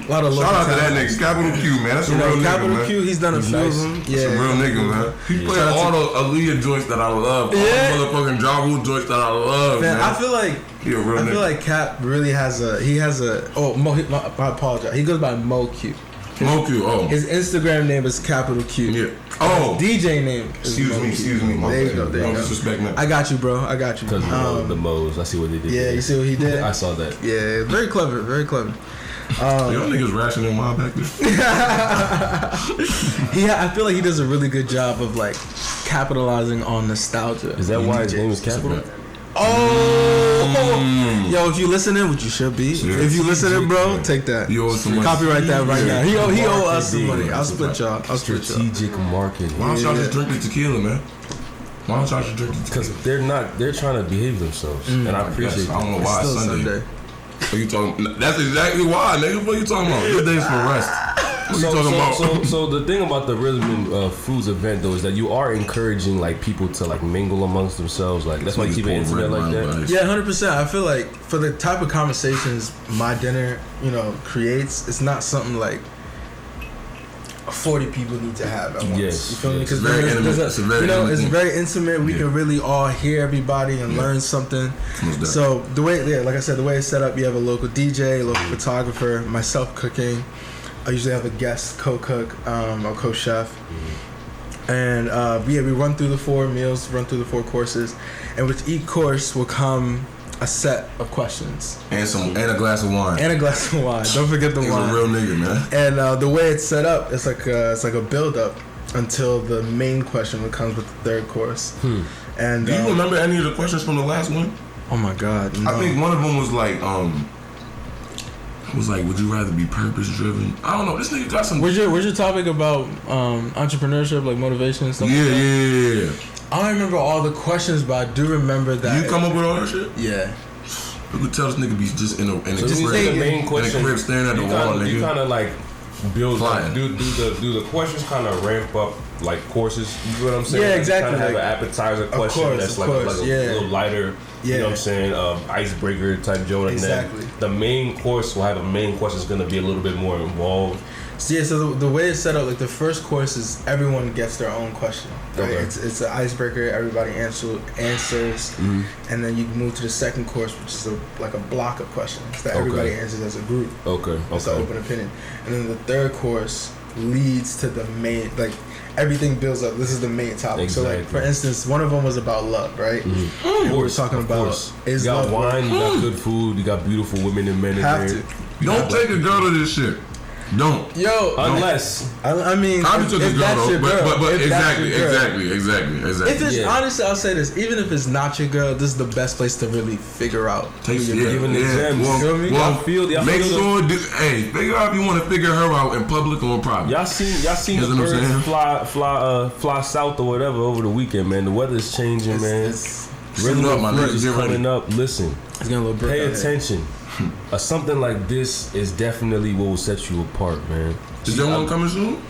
lot of local. Shout out to that nigga, Capital Q, man. That's a real nigga, Capital Q, he's done a few of them. Yeah, a real nigga, man. He played all the Aaliyah joints that I love. All the motherfucking Ja Rule joints that I love, man. I feel like I feel like Cap really has a. I apologize. He goes by Mo Q. Mo Q. Oh. His Instagram name is Capital Q. Yeah. Oh. His DJ name. Excuse me. There you go. No disrespect, man. I got you, bro. I got you. Because the Mo's. I see what they did. Yeah, you see what he did? I saw that. Yeah, very clever. Very clever. Y'all niggas rationing wild back there. I feel like he does a really good job of like capitalizing on nostalgia. Is that why his name is Capital? Yo, if you listening, which you should be, if you listening, bro, take that. You owe some money. Copyright that right now. He owe us some money. I'll split y'all. Strategic marketing. Why don't y'all just drink the tequila, man? Why don't y'all just drink the tequila? Because they're trying to behave themselves, and I appreciate. I don't know why It's it's still Sunday. What you talking? That's exactly why, nigga. What you talking about? This day's for rest. What you talking about? So the thing about the Rhythm and Foods event though is that you are encouraging like people to like mingle amongst themselves. Like that's why you keep it intimate like that. Yeah, 100%. I feel like for the type of conversations my dinner, creates, it's not something like 40 people need to have at once. Yes, you feel me? Because it's very intimate. We can really all hear everybody and learn something. So the way, like I said, the way it's set up, you have a local DJ, a local photographer, myself cooking. I usually have a guest co-cook or co-chef. And we run through the 4 meals, run through the 4 courses, and with each course will come a set of questions and a glass of wine. Don't forget the wine. He's a real nigga, man. And the way it's set up, it's like a build up until the main question comes with the 3rd course. And do you remember any of the questions from the last one? Oh my God! No. I think one of them was like, would you rather be purpose driven? I don't know. This nigga got some. Where's your topic about entrepreneurship, like motivation and stuff? Yeah. I don't remember all the questions, but I do remember that. You come up with all that shit? Yeah. You could tell this nigga be just in a the main question, crib staring at the wall, nigga. You kind of like build, do the questions kind of ramp up like courses. You know what I'm saying? Yeah, exactly. You kind of have an appetizer question that's like a little lighter. You know what I'm saying? Icebreaker type joke. Exactly. And then the main course will have a main question that's going to be a little bit more involved. So the way it's set up, like the first course is everyone gets their own question. Right? Okay. It's an icebreaker. Everybody answers, and then you move to the second course, which is like a block of questions that everybody answers as a group. Okay. It's an open opinion, and then the 3rd course leads to the main. Like everything builds up. This is the main topic. Exactly. So like for instance, one of them was about love, right? And we were talking about is you got love wine, you got good food, you got beautiful women and men in there. Don't take a girl to this shit. Don't. Yo, unless I mean, I took if a girl though, but exactly. If it's honestly, I'll say this: even if it's not your girl, this is the best place to really figure out. Giving the gems. Figure out if you want to figure her out in public or in private. Y'all seen the birds fly south or whatever over the weekend, man. The weather's changing, man. Rhythm up, my niggas coming up. Listen, it's gonna look pay attention. Something like this is definitely what will set you apart, man. Is there one coming soon?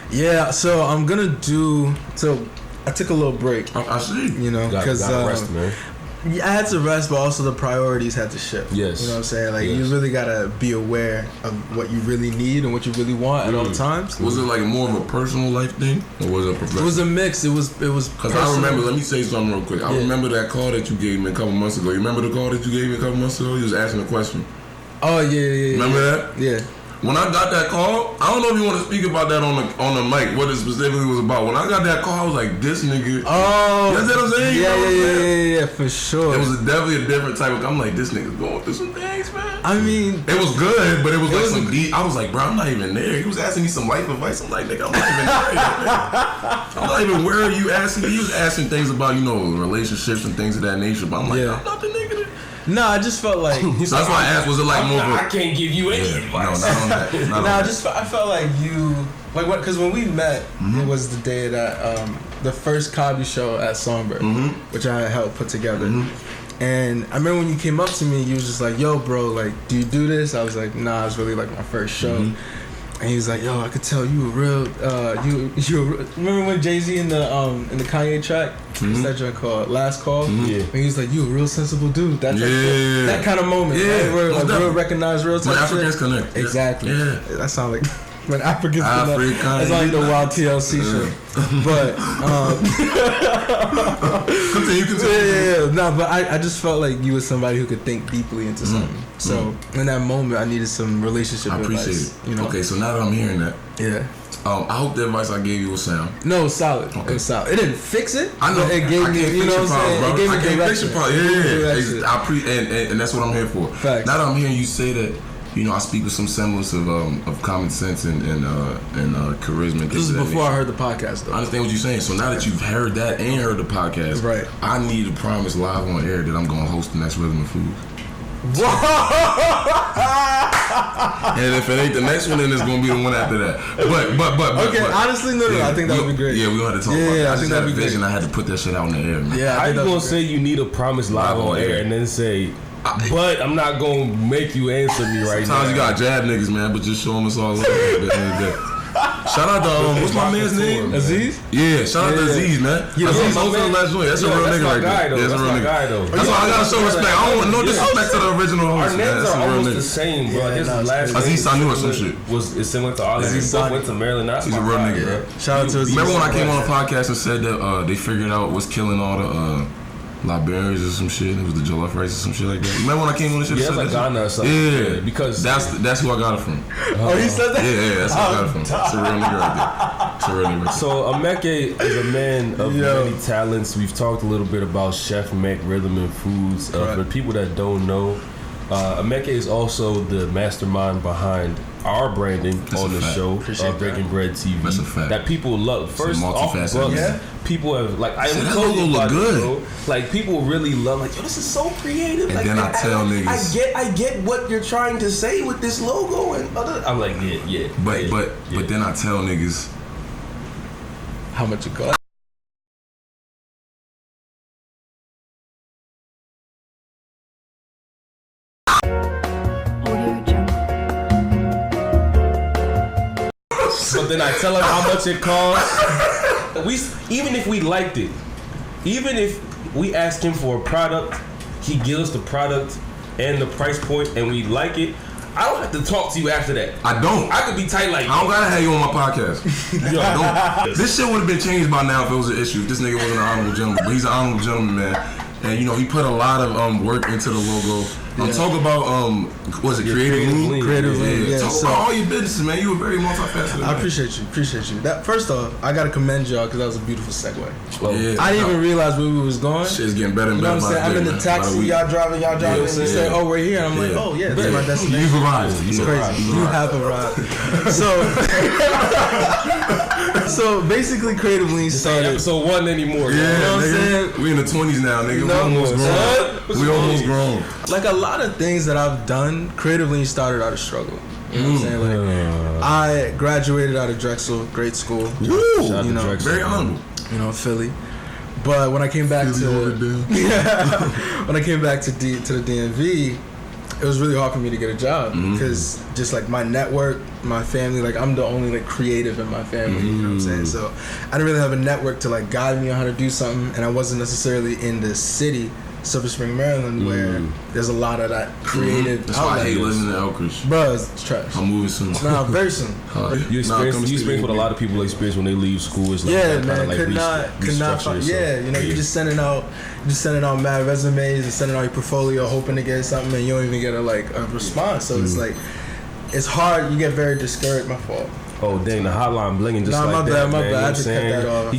Yeah, so I'm gonna do. So I took a little break. I see. Because rest, man. I had to rest, but also the priorities had to shift. Yes. You know what I'm saying? Like, you really gotta be aware of what you really need and what you really want at all times. Was it like more of a personal life thing, or was it professional? It was a mix. It was. Because I remember. Let me say something real quick. I remember that call that you gave me a couple months ago. You remember the call that you gave me a couple months ago? You was asking a question. Oh yeah. Remember that? Yeah. when I got that call, I don't know if you want to speak about that on the mic, what it specifically was about. When I got that call, I was like, this nigga. Oh. You know what I'm saying? Yeah, for sure. It was definitely a different type of, I'm like, this nigga's going through some things, man. I mean. It was good, but it was like some deep. I was like, bro, I'm not even there. He was asking me some life advice. I'm like, nigga, I'm not even there. I'm not even where are you asking me? He was asking things about, relationships and things of that nature. But I'm like, I'm not the nigga that. No, I just felt like. So that's why I asked, was it like more of a. I can't give you any advice. No, not on that. I felt like you. Like what? Because when we met, it was the day that the first comedy show at Songbird, which I had helped put together. And I remember when you came up to me, you was just like, "Yo, bro, like, do you do this?" I was like, "Nah, it's really like my first show." And he was like, "Yo, I could tell you a real, remember when Jay-Z in the Kanye track, what's that joint called, Last Call? Yeah. And he was like, you a real sensible dude. That's that kind of moment, right? Where like real recognized real type when Africans shit. Connect. Exactly. Yeah. That sounds like when Africans Connect. That's like the wild TLC show. But continue. Yeah. No, but I just felt like you was somebody who could think deeply into something. So in that moment, I needed some relationship advice. I appreciate it. Okay, so now that I'm hearing that, I hope the advice I gave you was sound. No, it was solid. Okay. It was solid. It didn't fix it. I know. It gave me, you know what I'm saying? It gave me direction. And that's what I'm here for. Facts. Now that I'm hearing you say that, I speak with some semblance of common sense and charisma. This is before I heard the podcast, though. I understand what you're saying. So now that you've heard that and heard the podcast, right? I need to promise live on air that I'm going to host the next Rhythm and Food. And if it ain't the next one, then it's gonna be the one after that. But okay, honestly, no, I think that would be great. Yeah, we gonna have to talk about that. I think that'd be vision. I had to put that shit out in the air, man. Yeah, how you gonna say you need a promise live on air and then say, but I'm not gonna make you answer me right now. Sometimes you gotta jab niggas, man, but just show them it's all love. Shout out to what's my man's name? Aziz? Yeah, shout out to Aziz, man. Aziz over the last joint. That's a real nigga right there. That's a real nigga. That's why I gotta show respect. I don't want no disrespect to the original host. Our names are almost the same, bro. His last name Aziz Sanu or some shit. Is similar to all. Aziz went to Maryland. He's a real nigga. Shout out to Aziz. Remember when I came on the podcast and said that they figured out what's killing all the Liberians or some shit? It was the jollof rice or some shit like that. Remember when I came on the shit? Yeah, like Ghana or something. Yeah, because that's who I got it from. Oh, he said that? Yeah, that's who I got it from. It's a real nigga right there. It's a real nigga right there. So Emeke is a man of many talents. We've talked a little bit about Chef Mac Rhythm and Foods. For people that don't know, Emeke is also the mastermind behind our branding on the show, Breaking Bread TV. That's a fact. That people love. First off, people have like I that logo look good. Bro. Like people really love. Like, yo, this is so creative. And like, then I tell niggas, I get what you're trying to say with this logo and other. I'm like, yeah. But then I tell niggas how much it cost. But then I tell him how much it costs. Even if we liked it, even if we ask him for a product, he gives us the product and the price point, and we like it. I don't have to talk to you after that. I don't. I could be tight like I don't gotta have you on my podcast. I don't. This shit would have been changed by now if it was an issue. If this nigga wasn't an honorable gentleman, but he's an honorable gentleman, man. And he put a lot of work into the logo. Talk about was it Creative Lean? Creative Lean. Yeah. Talk about all your businesses, man. You were very multifaceted. I appreciate you. That first off, I gotta commend y'all because that was a beautiful segue. Yeah, I didn't even realize where we was going. Shit's getting better and better. You know what I'm saying? I'm in the taxi, y'all driving, and you say, "Oh, we're here." And I'm like, "Oh yeah, this is my destination." You've arrived. It's crazy. You have arrived. So basically, Creative Lean started. Episode 1 anymore. Yeah, you know what I'm saying? We in the 20s now, nigga. We almost grown. Like a lot of things that I've done, Creative Lean started out of struggle. You know what I'm saying? Like, I graduated out of Drexel, great school. Very honorable. Philly. But when I came back when I came back to the DMV, it was really hard for me to get a job because just like my network, my family, like I'm the only like creative in my family. You know what I'm saying? So I didn't really have a network to like guide me on how to do something, and I wasn't necessarily in the city, Silver Spring, Maryland, where there's a lot of that creative. That's why I hate living in Elkridge. Bro, it's trash. I'm moving soon. Nah, very soon. You experience what a lot of people experience when they leave school. Is like man, could not find. Yeah, you're just sending out mad resumes and sending out your portfolio, hoping to get something, and you don't even get a response. So it's like. it's hard. You get very discouraged. My fault. Oh dang, the hotline blinging just like my that. bad, Man, I had to cut that off.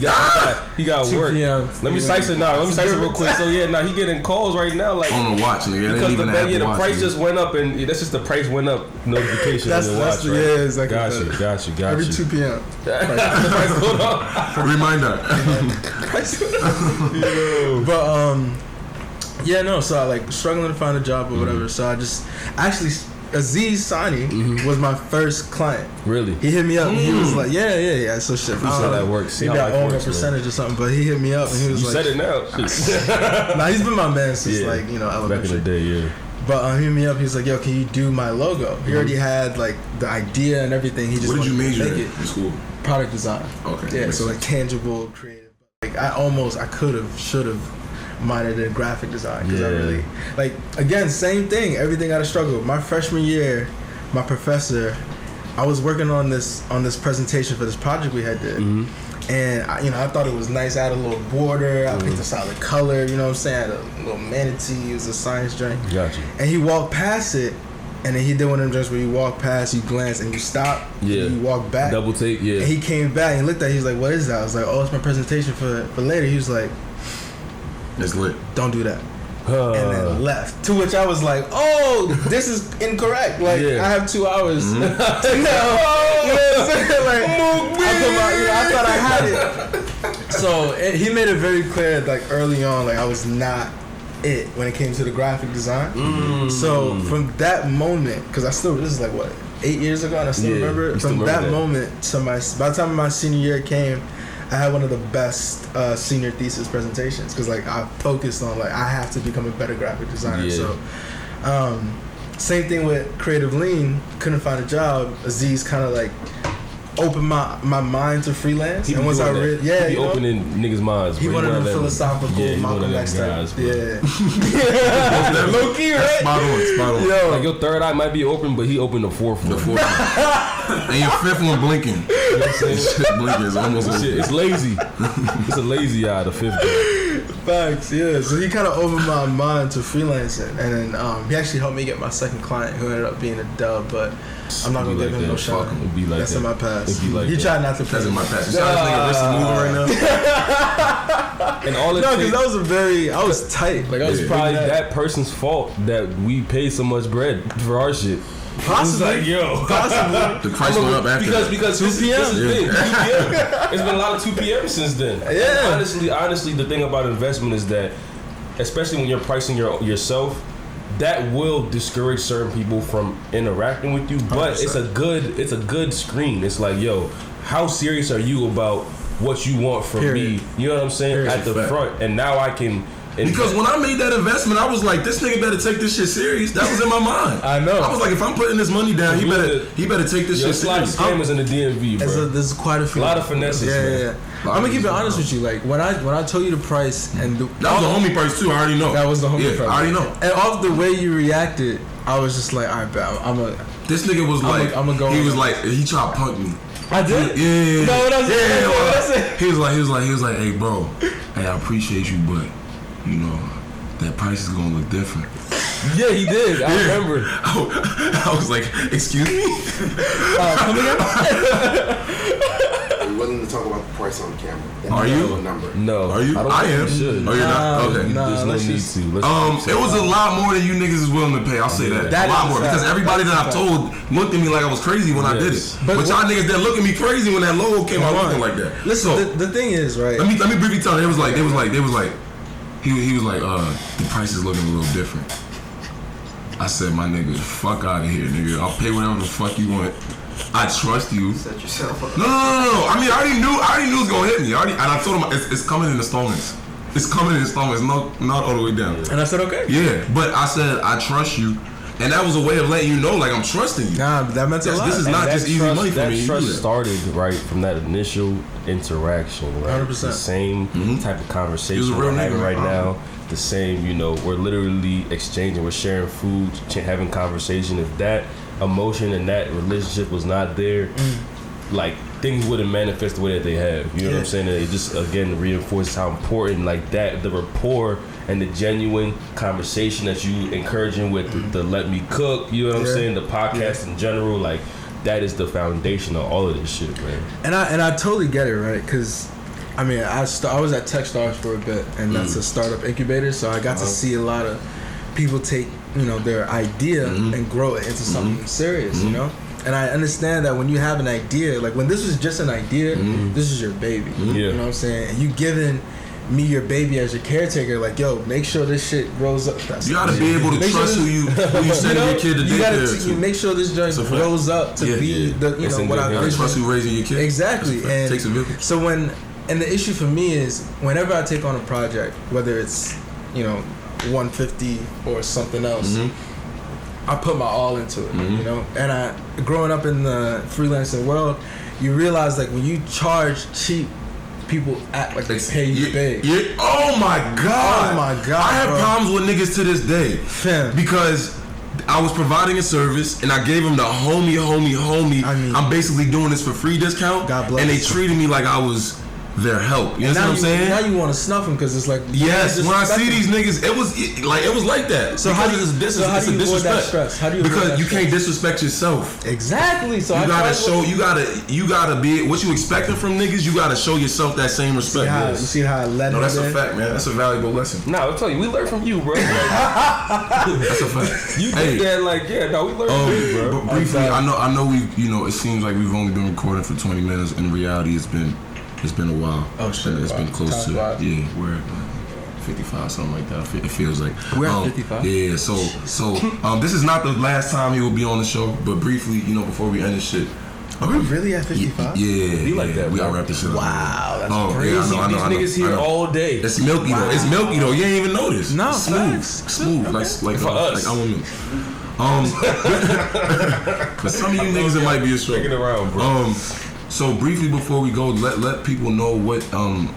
He got 2 work. PM. Let me slice it now. Let me slice it real quick. So yeah, now he getting calls right now, like on the watch, nigga. because the watch, price nigga. just went up, and that's just the price went up notification on your watch, right? Yeah, exactly. Got you. Every 2 p.m. Price going up. Reminder. But yeah, no. So I like struggling to find a job or whatever. So I just actually. Aziz Sani was my first client. Really? He hit me up and he was like, yeah. So shit. See how that works. Maybe I own a percentage or something, but he hit me up and he was you like, said it now. Nah, he's been my man since like, elementary. Back in the day, yeah. But he hit me up. He was like, yo, can you do my logo? He already had like the idea and everything. He just what did you major make in school? Product design. Okay. Yeah, so like tangible, creative. Like I could have, should have minored in graphic design because I really like. Again, same thing. Everything I struggled. My freshman year, my professor, I was working on this presentation for this project we had did, and I thought it was nice. I had a little border. I picked a solid color. You know what I'm saying? I had a little manatee. It was a science drink. Gotcha. And he walked past it. And then he did one of them drinks where you walk past, you glance, and you stop. Yeah. And you walk back. Double take. Yeah. And he came back and looked at it. He was like, "What is that?" I was like, "Oh, it's my presentation for later." He was like, "It's lit. Don't do that." And then left. To which I was like, "Oh, this is incorrect. Like I have 2 hours to know." You know what I'm saying? Like, I thought I had it. So he made it very clear, like early on, like I was not it when it came to the graphic design. So from that moment, because this is like what 8 years ago, and I still remember it. From that moment to by the time my senior year came, I had one of the best senior thesis presentations because like I focused on like I have to become a better graphic designer. So same thing with Creative Lean. Couldn't find a job. Aziz kind of like opened my mind to freelance. And once I read, he opening niggas' minds. He one of them philosophical Malcolm X type. Yeah. Low key, right? Spot on. Yo. Like your third eye might be open, but he opened the fourth one. And your fifth one blinking. Shit blinking is almost shit. It's lazy. It's a lazy eye, the fifth one. Facts, yeah. So he kind of opened my mind to freelancing, and then he actually helped me get my second client, who ended up being a dub, but I'm not gonna give him no shot. It'd be like that's in my past. Like he tried not to. That's in my past. You see how this nigga wrist is moving right now? And all it no, because I was tight. Like it was probably that person's fault that we paid so much bread for our shit. Possibly. Like, yo. Possibly. The price went up after because 2 p.m. This is big. 2 p.m. It's been a lot of 2 p.m. since then. Yeah. Honestly, the thing about investment is that, especially when you're pricing yourself, that will discourage certain people from interacting with you. But 100%. it's a good screen. It's like, yo, how serious are you about what you want from me? You know what I'm saying? At the front. And now I can. Because when I made that investment, I was like, this nigga better take this shit serious. That was in my mind. I know. I was like, if I'm putting this money down, he better take this shit serious. A lot of scammers in the DMV, bro. There's quite a few. A lot of finesses. Yeah. I'm gonna keep it honest with you. Like when I told you the price and that was the homie price too. I already know. That was the homie price. I already know. And off the way you reacted, I was just like, all right, I'm a. This nigga was like, I'm gonna go. He was like, he tried to punk me. I did. Yeah. No, what I said. He was like, hey, bro, hey, I appreciate you, but you know, that price is gonna look different. Yeah, he did. I remember. I was like, excuse me? Come again? We're willing to talk about the price on camera. Are you? Number. No. Are you? I am. You should. Oh, you're not? Okay. There's no need to. It was a lot more than you niggas is willing to pay. I'll say that. A lot more. Because everybody that I told looked at me like I was crazy when I did it. But y'all niggas that look at me crazy when that logo came out looking like that. Listen, the thing is, right? Let me briefly tell you. He was like, the price is looking a little different. I said, my nigga, fuck out of here, nigga. I'll pay whatever the fuck you want. I trust you. Set yourself up. No. I mean, I already knew it was gonna hit me. And I told him it's coming in installments. It's coming in installments, not all the way down. And I said, okay. Yeah, but I said I trust you, and that was a way of letting you know, like I'm trusting you. Nah, that meant a lot. This is not just easy money for me. That trust started right from that initial interaction. Right? 100%. The same type of conversation we're having right now. The same, we're literally exchanging, we're sharing food, having conversation. If that emotion and that relationship was not there, like things wouldn't manifest the way that they have. You know what I'm saying? And it just again reinforces how important like that the rapport and the genuine conversation that you encouraging with the Let Me Cook. You know what I'm saying? The podcast in general, like that is the foundation of all of this shit, man. And I totally get it, right? Because I mean, I was at Techstars for a bit, and that's a startup incubator, so I got to see a lot of people take, you know, their idea and grow it into something serious, you know? And I understand that when you have an idea, like when this was just an idea, this is your baby. You know what I'm saying? And you giving me your baby as your caretaker, like, yo, make sure this shit grows up. You gotta be able to trust who you sending your kid to daycare to. Make sure this joint grows up to be the, you know, what I gotta trust who raising your kid. Exactly. And it takes a village. So and the issue for me is whenever I take on a project, whether it's, you know, 150 or something else, I put my all into it, you know? And growing up in the freelancing world, you realize like when you charge cheap, people act like they pay you big. Oh my God. Oh my God. I have problems with niggas to this day. Fam. Because I was providing a service and I gave them the homie. I mean, I'm basically doing this for free discount. God bless. And they treated me like I was their help. You know what I'm saying? Now you want to snuff them because it's like yes. When I see these niggas, it was like that. So how do you avoid that stress? How do you because you can't disrespect yourself. Exactly. So you gotta show. You gotta be what you expecting from niggas. You gotta show yourself that same respect. You see how I let No, that's a fact, man. That's a valuable lesson. Nah, I'll tell you, we learn from you, bro. That's a fact. You did that, like, we learn from you, bro. But briefly, I know we, you know, it seems like we've only been recording for 20 minutes. In reality, it's been a while. Oh shit! It's been close to we're at 55, something like that. It feels like we're at 55. Yeah. So this is not the last time he will be on the show. But briefly, you know, before we end this shit. Are we really at 55? Yeah. Like that. We gotta wrap this shit up. Wow, that's crazy. Yeah, I know. These niggas here all day. It's milky though. It's milky though. You ain't even notice. No, it's smooth, like for us. Like almond milk. For some of you niggas, it might be a struggle. Taking it around, bro. So briefly before we go, let people know what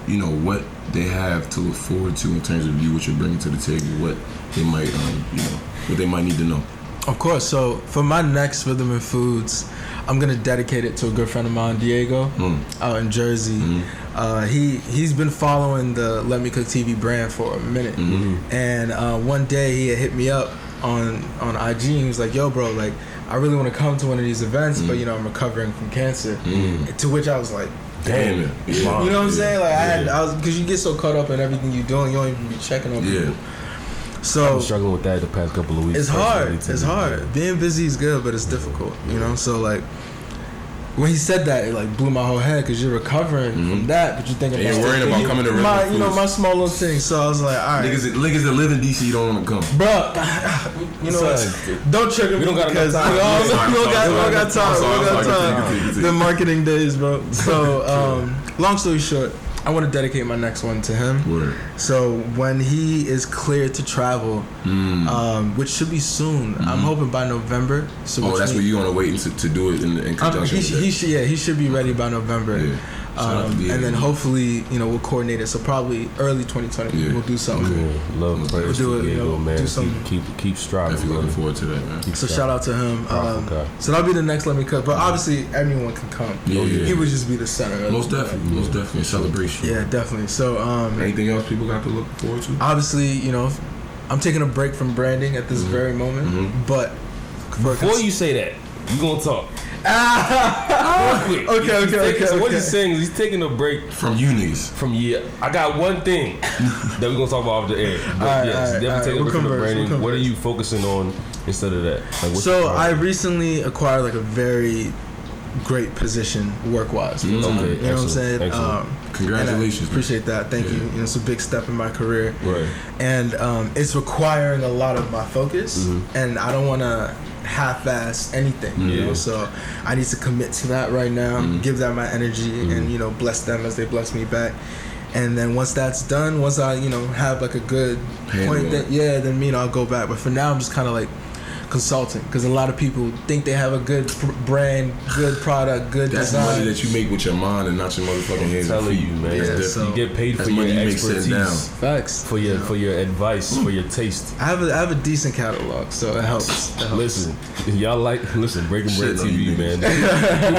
you know what they have to look forward to in terms of you, what you're bringing to the table, what they might you know what they might need to know. Of course. So for my next Rhythm and Foods, I'm gonna dedicate it to a good friend of mine, Diego, out in Jersey. He's been following the LetMeCookTv brand for a minute, and one day he had hit me up on IG. And he was like, "Yo, bro, like I really want to come to one of these events, but you know I'm recovering from cancer." To which I was like, "Damn it!" You know what I'm saying? Like I was because you get so caught up in everything you're doing, you don't even be checking on people. So I've been struggling with that the past couple of weeks. It's hard. It's hard. Being busy is good, but it's difficult. You know. So like when he said that, it like blew my whole head because you're recovering from that, but you're thinking about worrying about coming to my, you know, my small little thing. So I was like, all right, niggas that live in DC don't want to come, bro. You know what? Don't trigger me because we don't got time. The marketing days, bro. So long story short, I want to dedicate my next one to him. Word. So when he is cleared to travel, which should be soon, I'm hoping by November. So that's where you want to wait to do it in conjunction. He should be ready by November. Yeah. And then hopefully, you know, we'll coordinate it. So probably early 2020, we'll do something. Love prayers to Diego, man. Do something. Keep striving. Definitely looking forward to that, man. So shout out to him. So that'll be the next Let Me Cook. But obviously, everyone can come. He would just be the center. Most definitely. A celebration. Yeah, definitely. So anything else people got to look forward to? Obviously, you know, I'm taking a break from branding at this very moment. But before you say that, you gonna talk. Okay. So what he's saying is he's taking a break from you niggas. I got one thing that we're gonna talk about off the air. But definitely taking a break from the branding. What are you focusing on instead of that? Like, so I recently acquired like a very great position work-wise. You know what I'm saying? Congratulations. Appreciate that. Thank you. You know, it's a big step in my career. Right. And it's requiring a lot of my focus, and I don't want to half-ass anything, you know, so I need to commit to that right now, give that my energy, and you know, bless them as they bless me back. And then once that's done, once I, you know, have like a good point, then you know, I'll go back. But for now, I'm just kind of like consultant, because a lot of people think they have a good brand, good product, good That's design. money that you make with your mind and not your motherfucking hands. I'm telling you, man. Yeah, so you get paid that's for your money you make sitting down. expertise, Facts. for your advice, for your taste. I have a decent catalog, so it helps. Listen, y'all Breaking Bread Shit, TV, man. Proof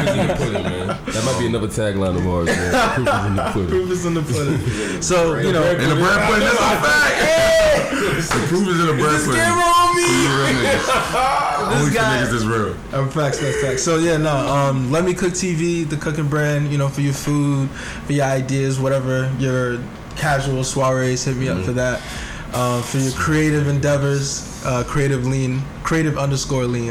is in the pudding, man. That might be another tagline of ours, man. Proof is in the pudding. Proof is in the pudding. So, you know, And the bread pudding, that's a fact. The proof is in the bread pudding. on me. Only for guy. niggas that's real. Facts, that's facts. So yeah, no. Let Me Cook TV, the cooking brand. You know, for your food, for your ideas, whatever your casual soirees, hit me up for that. For your creative endeavors, creative _ lean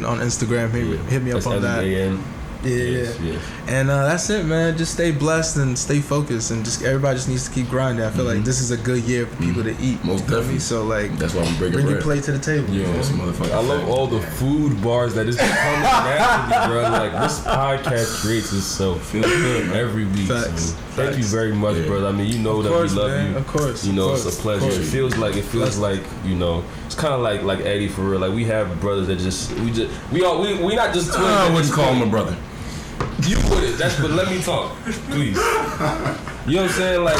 on Instagram. Hit me up That's on that. LEAN. Yeah. And that's it, man. Just stay blessed and stay focused, and just everybody just needs to keep grinding. I feel like this is a good year for people to eat. Most definitely. So like, That's why I'm breaking bring bread. your plate to the table. Yeah, that's a motherfucker. I love all the food bars that is becoming naturally, bro. Like this podcast creates itself. Feels good every week. Facts. So thank you very much, brother. I mean, you know that we love you. Of course. You know, of it's a course, pleasure. of It course. feels like you know, it's kind of like Eddie for real. Like we have brothers that we not just twins. I wouldn't call him a brother. You put it. But let me talk, please. You know what I'm saying? Like,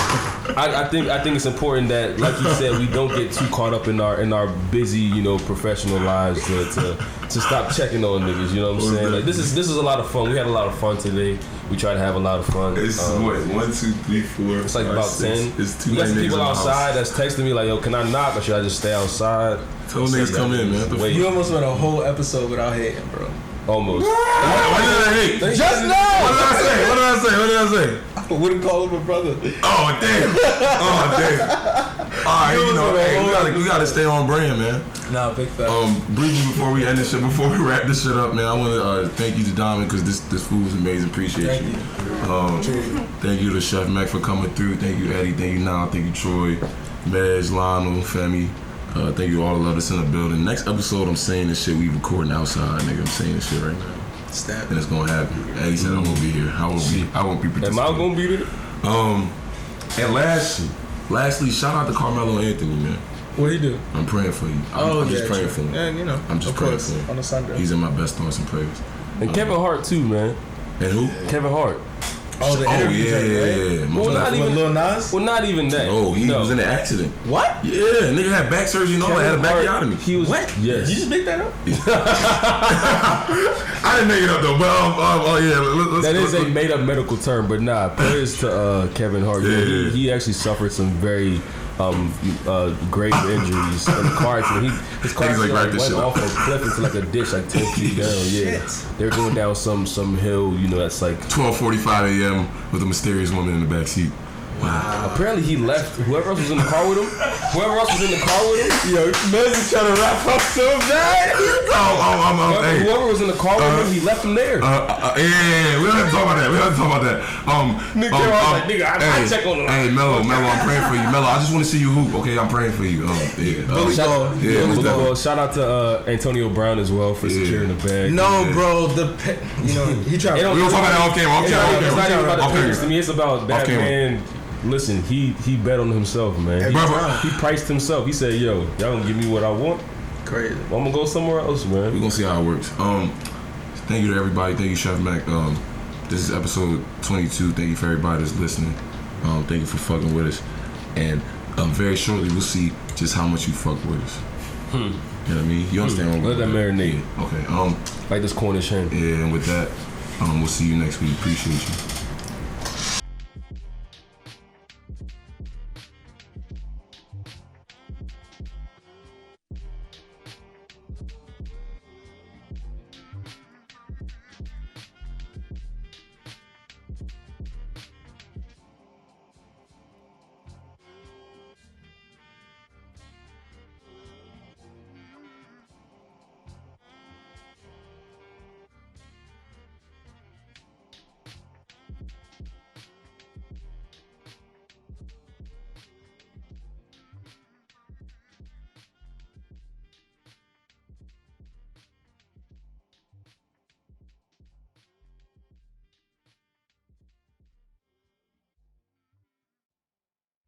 I think it's important that, like you said, we don't get too caught up in our busy, you know, professional lives to stop checking on niggas. You know what I'm saying? Like, this is a lot of fun. We had a lot of fun today. We try to have a lot of fun. It's what? 1, 2, 3, 4. It's like 5, about 6. 10. It's 2 We got some niggas people in the outside house. that's texting me like, yo, can I knock or should I just stay outside? Tell niggas come in, man. Wait. You almost went a whole episode without hating, bro. Almost. Why did I hate? Just now. What did I say? I wouldn't call him a brother. Oh damn! All right, you know, hey, we gotta stay on brand, man. Nah, big fact. Briefly before we end this shit, before we wrap this shit up, man, I want to thank you to Diamond because this food was amazing. Appreciate you. Thank you to Chef Mac for coming through. Thank you Eddie. Thank you Now. Thank you Troy, Mez, Lionel, Femi. Thank you all the love that's in the building. Next episode, I'm saying this shit. We recording outside, nigga. I'm saying this shit right now. And it's gonna happen. Eddie said I won't be here. I won't be participating. Am I gonna be there? And lastly, shout out to Carmelo Anthony, man. What he do? I'm praying for you. I'm just praying for him. Yeah, you know. I'm just of praying course, for him. on a Sunday. He's in my best thoughts and prayers. And Kevin Hart too, man. And who? Kevin Hart. Oh, the interview yeah, thing, right? yeah. Well, not With even Lil Nas? Well, not even that. Oh, he was in an accident. What? Yeah, nigga had back surgery and all that. Had a backiotomy. He was. What? Yes. Did you just make that up? I didn't make it up though, but oh yeah. That is a made up medical term, but nah. Prayers to Kevin Hart. Yeah. He actually suffered some very grave injuries in the car accident. His car accident went off a cliff into like a ditch, like 10 feet down. Yeah, they were going down some hill. You know, that's like 12:45 a.m. with a mysterious woman in the back seat. Wow. Apparently he left. Whoever else was in the car with him. Yo, Mez is trying to wrap up so bad. Hey. Whoever was in the car with him, he left him there. Yeah, we don't have to talk about that. I check on him. Hey, Mello, I'm praying for you. Mello, I just want to see you hoop, okay? I'm praying for you. Shout out to Antonio Brown as well for securing the bag. No, bro, he tried. We don't talk about that off camera. It's not even about the Okay. payments to me. It's about that man. Listen, he bet on himself, man. He priced himself. He said, "Yo, y'all gonna give me what I want? Crazy. I'm gonna go somewhere else, man." We're gonna see how it works. Thank you to everybody. Thank you, Chef Mac. This is episode 22. Thank you for everybody that's listening. Thank you for fucking with us. And very shortly, we'll see just how much you fuck with us. You know what I mean? You understand? Let that marinate. Okay. Like this Cornish hen. Yeah, and with that, we'll see you next week. Appreciate you.